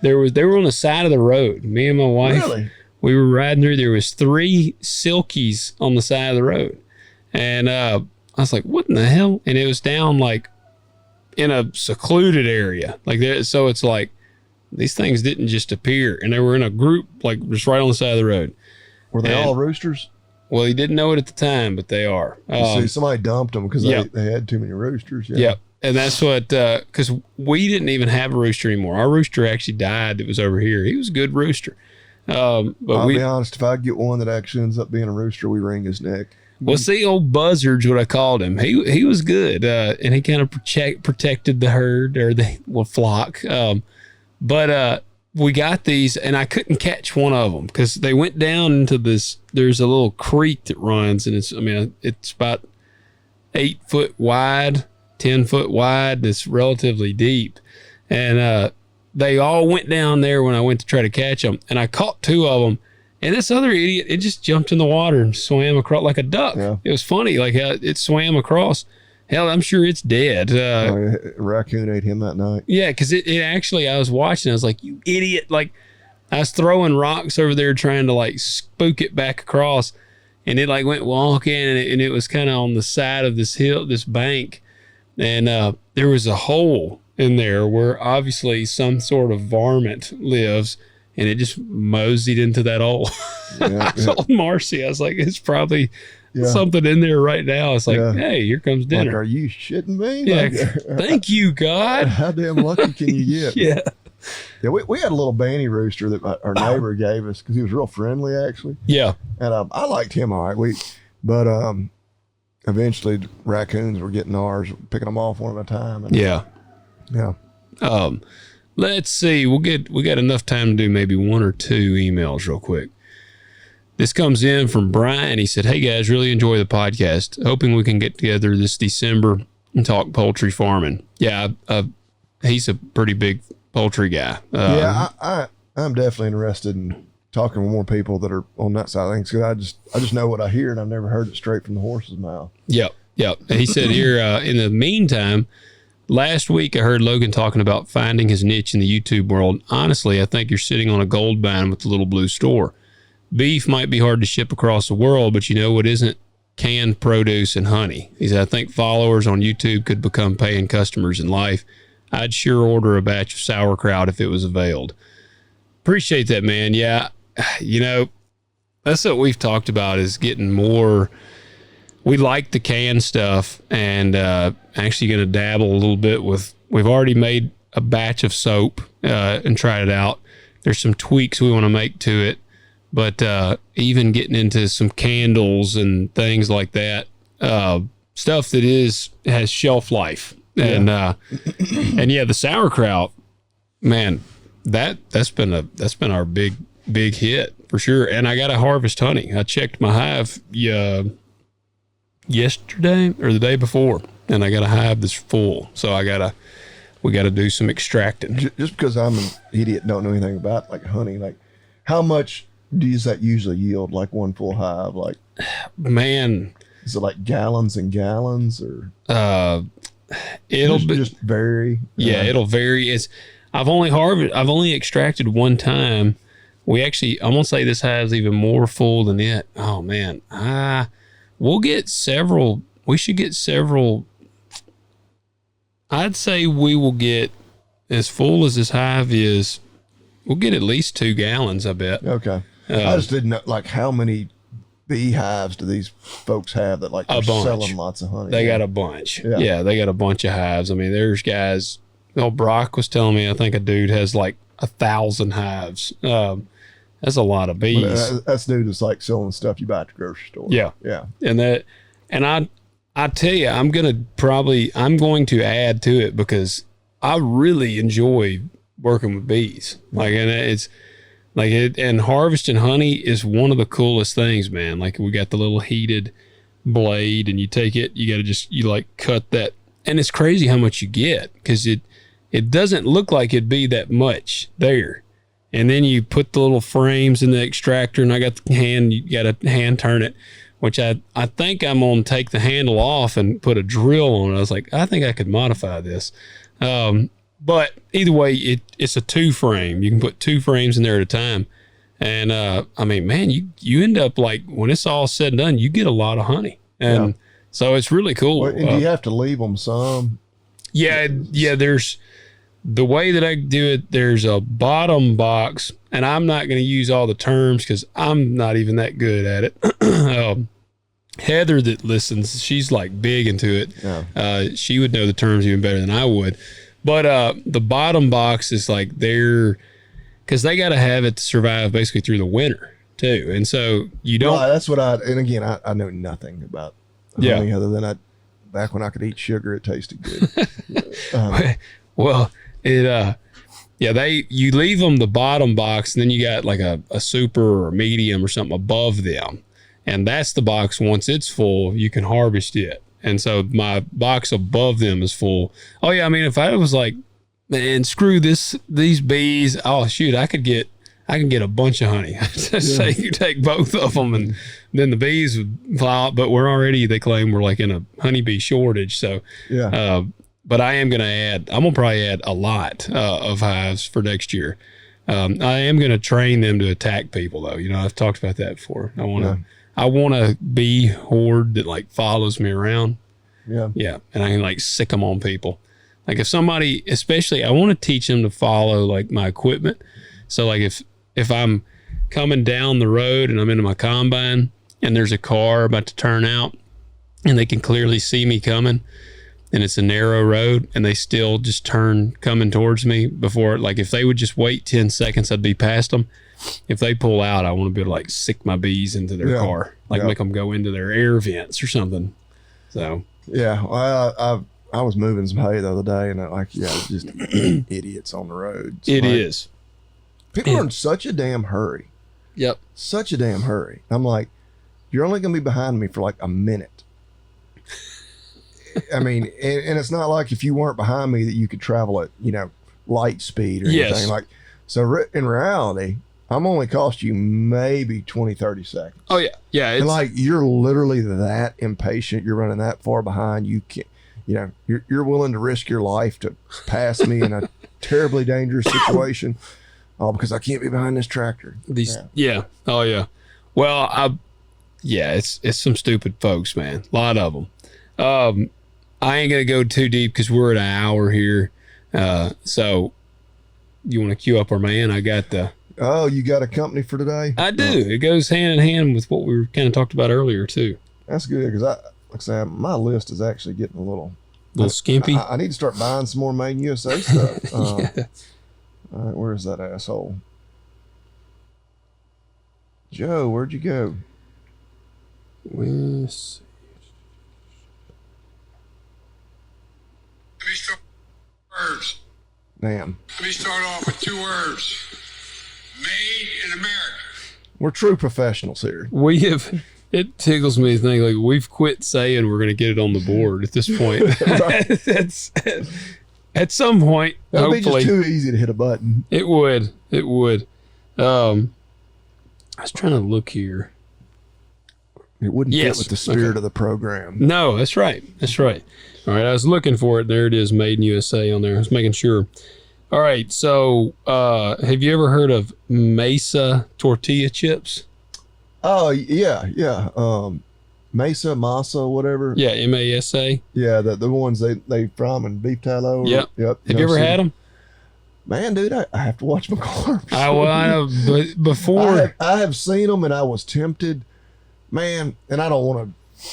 A: They were on the side of the road. Me and my wife.
B: Really?
A: We were riding through. There was 3 silkies on the side of the road, and I was like, "What in the hell?" And it was down like in a secluded area, like there. So it's like these things didn't just appear, and they were in a group, like just right on the side of the road.
B: Were they all roosters?
A: Well, he didn't know it at the time, but they are.
B: See, somebody dumped them because they had too many roosters. Yeah.
A: Yep. And that's what, because we didn't even have a rooster anymore. Our rooster actually died. It was over here. He was a good rooster. But
B: I'll be honest, if I get one that actually ends up being a rooster, we wring his neck.
A: Well, see, old Buzzard's what I called him. He was good, and he kind of protected the herd or the flock. But we got these, and I couldn't catch one of them because they went down into this. There's a little creek that runs, and it's about 8 foot wide, 10 foot wide. And it's relatively deep, and they all went down there when I went to try to catch them, and I caught 2 of them. And this other idiot, it just jumped in the water and swam across like a duck. Yeah. It was funny, like how it swam across. Hell, I'm sure it's dead.
B: A raccoon ate him that night.
A: Yeah, because it actually, I was watching, I was like, you idiot. Like, I was throwing rocks over there trying to like spook it back across, and it like went walking, and it was kind of on the side of this hill, this bank, and there was a hole in there where obviously some sort of varmint lives, and it just moseyed into that hole. Yeah, I told Marcy, I was like, it's probably something in there right now. It's like, hey, here comes dinner.
B: Like, are you shitting me?
A: Yeah. Like, thank you, God.
B: How damn lucky can you get?
A: Yeah.
B: Yeah, we had a little banty rooster that our neighbor gave us because he was real friendly, actually.
A: Yeah.
B: And I liked him all right. But eventually raccoons were getting ours, picking them off one at a time. And,
A: yeah. Let's see. We got enough time to do maybe 1 or 2 emails real quick. This comes in from Brian. He said, "Hey guys, really enjoy the podcast. Hoping we can get together this December and talk poultry farming." Yeah, he's a pretty big poultry guy.
B: I'm definitely interested in talking with more people that are on that side of things because I just know what I hear and I've never heard it straight from the horse's mouth.
A: Yep. And he said here, in the meantime, last week I heard Logan talking about finding his niche in the YouTube world. Honestly, I think you're sitting on a gold mine with the Little Blue Store. beef might be hard to ship across the world, but you know what isn't? Canned produce and honey. He said, I think followers on YouTube could become paying customers in life. I'd sure order a batch of sauerkraut if it was availed. Appreciate that, man. Yeah, you know, that's what we've talked about, is getting more. We like the canned stuff, and actually going to dabble a little bit with. We've already made a batch of soap and tried it out. There's some tweaks we want to make to it, but even getting into some candles and things like that, stuff that has shelf life, and and yeah, the sauerkraut, man, that's been our big hit for sure. And I got to harvest honey. I checked my hive yesterday or the day before, and I got a hive that's full, so we got to do some extracting.
B: Just because I'm an idiot, don't know anything about like honey, like how much does that usually yield? Like one full hive, like,
A: man,
B: is it like gallons and gallons, or
A: it'll
B: just vary?
A: Yeah, it'll vary. I've only extracted one time. I'm gonna say this hive's even more full than it. Oh man, we'll get several. We should get several. I'd say we will get, as full as this hive is, we'll get at least 2 gallons, I bet.
B: Okay. I just didn't know, like, how many beehives do these folks have that, like, they're selling lots of honey?
A: They got a bunch. Yeah, they got a bunch of hives. I mean, there's guys, Brock was telling me, I think a dude has like 1,000 hives. That's a lot of bees.
B: That's dude that's like selling stuff you buy at the grocery store.
A: Yeah.
B: Yeah.
A: And I tell you, I'm going to add to it, because I really enjoy working with bees. Like, and it's like and harvesting honey is one of the coolest things, man. Like, we got the little heated blade, and you take it, you got to you like cut that. And it's crazy how much you get, because it doesn't look like it'd be that much there. And then you put the little frames in the extractor, and you got to hand turn it, which I think I'm going to take the handle off and put a drill on it. I was like, I think I could modify this. But either way, it's a 2-frame. You can put 2 frames in there at a time. And, I mean, man, you end up, like, when it's all said and done, you get a lot of honey. And so it's really cool.
B: Well, and do you have to leave them some?
A: Yeah. There's the way that I do it. There's a bottom box, and I'm not going to use all the terms because I'm not even that good at it. Heather that listens, she's like big into it. Yeah. She would know the terms even better than I would. But the bottom box is like because they got to have it to survive basically through the winter too. And so you don't.
B: Well, that's what and again, I know nothing about honey other than back when I could eat sugar, it tasted good.
A: Well, you leave them the bottom box, and then you got like a super or medium or something above them. And that's the box, once it's full, you can harvest it. And so my box above them is full. Oh yeah, I mean, if I was like, man, screw these bees, oh shoot, I can get a bunch of honey. Say you take both of them, and then the bees would fly out, but they claim we're like in a honeybee shortage. So but I'm gonna probably add a lot of hives for next year. I am gonna train them to attack people though. You know, I've talked about that before. I want a bee horde that like follows me around. Yeah. Yeah. And I can like sick them on people. Like if somebody, especially, I want to teach them to follow like my equipment. So like if I'm coming down the road and I'm into my combine and there's a car about to turn out and they can clearly see me coming and it's a narrow road and they still just coming towards me before, like if they would just wait 10 seconds, I'd be past them. If they pull out, I want to be able to like sick my bees into their car, like make them go into their air vents or something. So
B: well, I was moving some hay the other day, and it's just idiots on the road.
A: It is.
B: People are in such a damn hurry.
A: Yep.
B: Such a damn hurry. I'm like, you're only going to be behind me for like a minute. I mean, and it's not like if you weren't behind me that you could travel at light speed or anything like. So in reality, I'm only cost you maybe 20, 30 seconds.
A: Oh yeah. Yeah.
B: And like, you're literally that impatient. You're running that far behind. You can't, you're willing to risk your life to pass me in a terribly dangerous situation. all because I can't be behind this tractor.
A: Oh yeah. Well, it's some stupid folks, man. A lot of them. I ain't gonna go too deep because we're at an hour here. So you want to cue up our man? I got the.
B: Oh, you got a company for today?
A: I do. It goes hand in hand with what we were kind of talked about earlier too.
B: That's good because like I said, my list is actually getting a little
A: skimpy.
B: I need to start buying some more Made in USA stuff. All right, where's that asshole? Joe, where'd you go?
A: Let's see.
C: Let me start words.
B: Damn.
C: Let me start off with 2 words. Made in America.
B: We're true professionals here.
A: It tickles me to think like we've quit saying we're going to get it on the board at this point. That's at some point.
B: That'd
A: hopefully,
B: be just too easy to hit a button.
A: It would. I was trying to look here.
B: It wouldn't fit with the spirit of the program.
A: No, that's right. All right, I was looking for it. There it is, Made in USA on there. I was making sure. All right, so have you ever heard of Masa Tortilla Chips?
B: Oh, yeah. Masa, whatever.
A: Yeah, M-A-S-A.
B: Yeah, the ones they from and beef tallow.
A: Yep.
B: Have
A: you ever had them?
B: Man, dude, I have to watch my carbs.
A: I know, but before...
B: I have seen them and I was tempted. Man, and I don't want to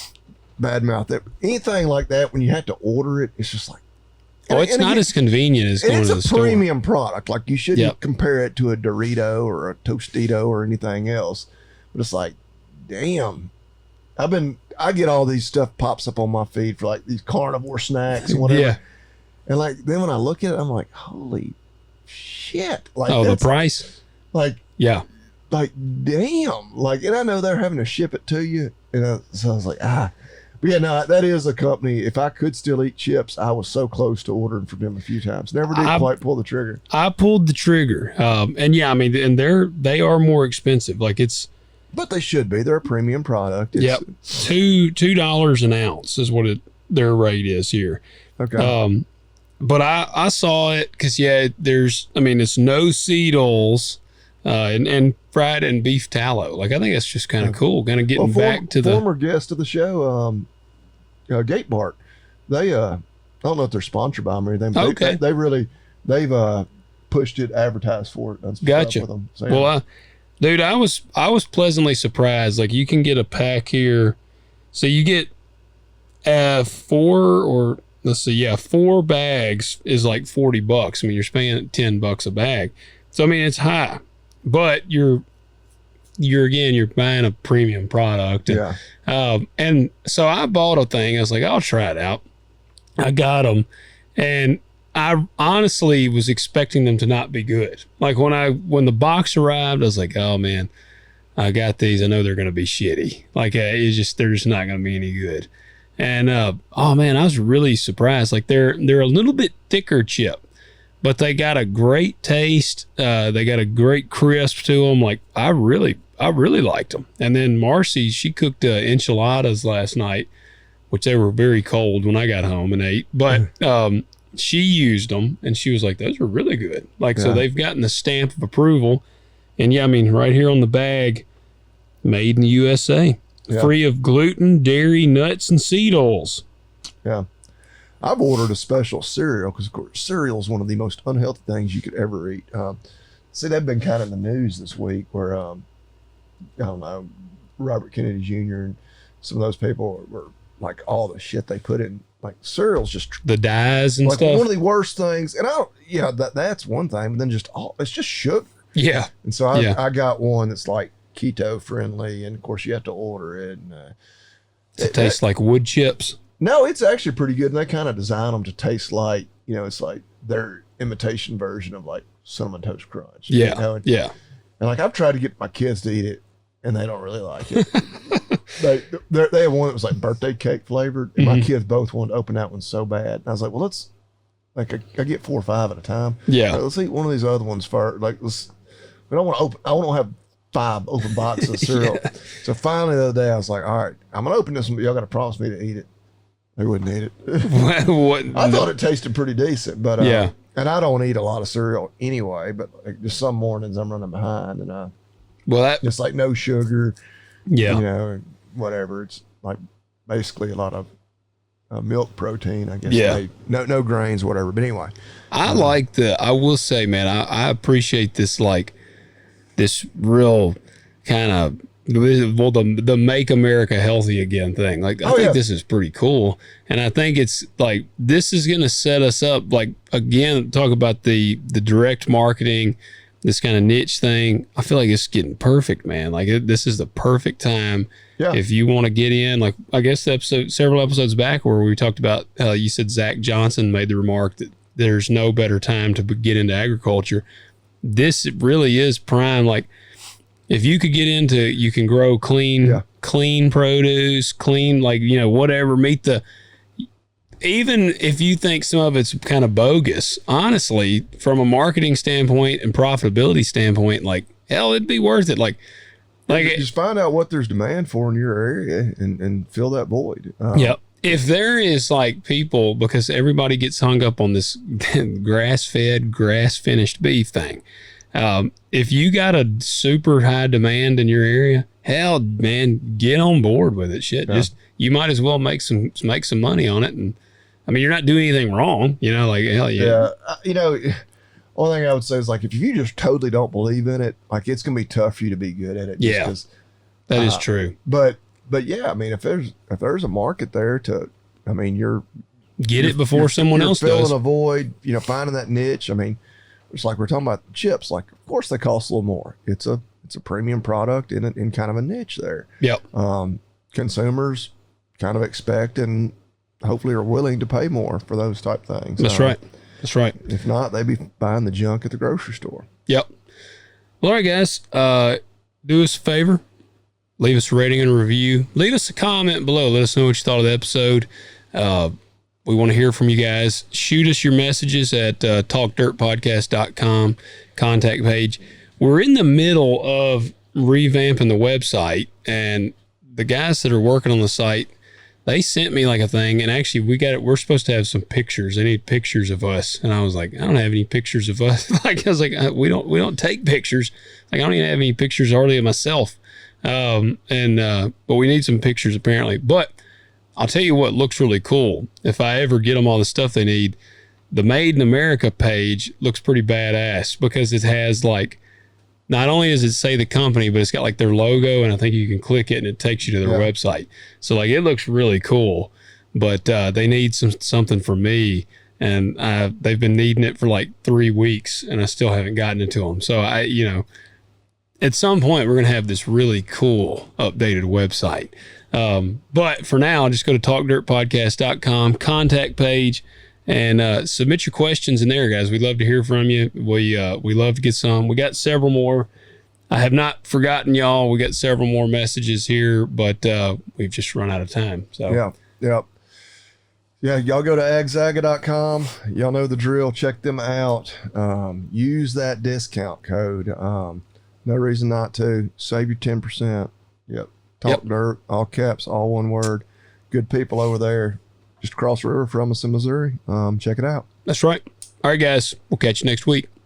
B: badmouth that. Anything like that, when you have to order it, it's just like...
A: Oh, it's not as convenient as going to the store.
B: It's a premium product. Like, you shouldn't compare it to a Dorito or a Tostito or anything else. But it's like, damn. I get all these stuff pops up on my feed for like these carnivore snacks and whatever. Yeah. And like, then when I look at it, I'm like, holy shit. Like,
A: the price?
B: Like,
A: yeah.
B: Like, damn. Like, and I know they're having to ship it to you. And so I was like, But yeah, no, that is a company. If I could still eat chips, I was so close to ordering from them a few times. Never did quite pull the trigger.
A: I pulled the trigger. And yeah, I mean, and they are more expensive. Like it's.
B: But they should be. They're a premium product.
A: Yep. $2 an ounce is what their rate is here.
B: Okay.
A: But I saw it because it's no seed oils, and fried and beef tallow. Like I think that's just kind of cool. Kind of getting back to the
B: former guest of the show, Gate Bart. They I don't know if they're sponsored by them or anything. But
A: okay.
B: They've pushed it, advertised for it. Done some
A: gotcha.
B: Stuff with them. So,
A: well, dude, I was pleasantly surprised. Like you can get a pack here, so you get 4 bags is like $40. I mean, you're spending $10 a bag. So I mean, it's high, but you're buying a premium product. And, and so I bought a thing. I was like, I'll try it out. I got them, and I honestly was expecting them to not be good. Like when the box arrived, I was like, oh man, I got these. I know they're going to be shitty. Like they're just not going to be any good. And oh man, I was really surprised. Like they're a little bit thicker chip, but they got a great taste. They got a great crisp to them. Like I really liked them. And then Marcy, she cooked enchiladas last night, which they were very cold when I got home and ate. But she used them, and she was like, "Those are really good." Like so, they've gotten the stamp of approval. And yeah, I mean, right here on the bag, made in the USA, free of gluten, dairy, nuts, and seed oils.
B: Yeah. I've ordered a special cereal because, of course, cereal is one of the most unhealthy things you could ever eat. See, they've been kind of in the news this week where, I don't know, Robert Kennedy Jr. and some of those people were like all the shit they put in, like cereal's just
A: the dyes and
B: like
A: stuff.
B: One of the worst things. And that's one thing, but then it's just sugar.
A: Yeah.
B: And so I got one that's like keto friendly, and of course you have to order it. And
A: it tastes like wood chips.
B: No, it's actually pretty good. And they kind of design them to taste like, it's like their imitation version of like Cinnamon Toast Crunch.
A: Yeah.
B: And like I've tried to get my kids to eat it, and they don't really like it. they have one that was like birthday cake flavored, and my kids both wanted to open that one so bad. And I was like, well, let's like I get 4 or 5 at a time.
A: Yeah.
B: Let's eat one of these other ones first. Like we don't want to open. I want to have 5 open boxes of cereal. So finally the other day I was like, all right, I'm gonna open this one, but y'all got to promise me to eat it. They wouldn't eat it.
A: What?
B: I thought it tasted pretty decent, but
A: yeah.
B: And I don't eat a lot of cereal anyway, but like just some mornings I'm running behind, and
A: well, that
B: just like no sugar,
A: yeah,
B: you know, whatever. It's like basically a lot of milk protein, I guess.
A: Yeah.
B: No grains, whatever. But anyway,
A: I will say, man, I appreciate this, like this real kind of, well, the make America healthy again thing. Like, I think this is pretty cool. And I think it's like, this is going to set us up, like, again, talk about the direct marketing, this kind of niche thing. I feel like it's getting perfect, man. Like this is the perfect time. Yeah. If you want to get in, like, I guess several episodes back where we talked about, you said Zach Johnson made the remark that there's no better time to get into agriculture. This really is prime. Like, if you could get into, you can grow clean produce, clean, like, you know, whatever, even if you think some of it's kind of bogus, honestly, from a marketing standpoint and profitability standpoint, like, hell, it'd be worth it. Like
B: just find out what there's demand for in your area and fill that void.
A: Yeah. If there is like people, because everybody gets hung up on this grass-fed, grass-finished beef thing. If you got a super high demand in your area, hell, man, get on board with it. Shit, just you might as well make some money on it. And I mean, you're not doing anything wrong, you know. Like, hell yeah.
B: Yeah, you know, only thing I would say is, like, if you just totally don't believe in it, like, it's gonna be tough for you to be good at it.
A: Yeah, that is true.
B: But yeah, I mean, if there's a market there to, I mean, you're
A: it before someone else
B: filling
A: does.
B: a void, you know, finding that niche. I mean, it's like we're talking about chips. Like, of course, they cost a little more. It's a premium product in kind of a niche there.
A: Yep.
B: Consumers kind of expect and hopefully are willing to pay more for those type things.
A: That's right. That's right.
B: If not, they'd be buying the junk at the grocery store.
A: Yep. Well, all right, guys. Do us a favor. Leave us a rating and a review. Leave us a comment below. Let us know what you thought of the episode. We want to hear from you guys. Shoot us your messages at talkdirtpodcast.com contact page. We're in the middle of revamping the website, and the guys that are working on the site, they sent me like a thing, and actually we're supposed to have some pictures. They need pictures of us. And I was like, I don't have any pictures of us. Like, I was like, we don't take pictures. Like, I don't even have any pictures hardly of myself. But we need some pictures apparently. But I'll tell you what looks really cool. If I ever get them all the stuff they need, the Made in America page looks pretty badass because it has, like, not only does it say the company, but it's got like their logo, and I think you can click it and it takes you to their website. So, like, it looks really cool, but they need something for me, and they've been needing it for like 3 weeks, and I still haven't gotten it to them. So at some point we're going to have this really cool updated website. But for now, just go to talkdirtpodcast.com contact page and submit your questions in there, guys. We'd love to hear from you. We love to get some. We got several more. I have not forgotten y'all. We got several more messages here, but we've just run out of time. So
B: yeah. Y'all go to agzaga.com. Y'all know the drill. Check them out. Use that discount code. No reason not to. Save you 10%. Yep. Talk Dirt, all caps, all one word. Good people over there, just across the river from us in Missouri. Check it out.
A: That's right. All right, guys. We'll catch you next week.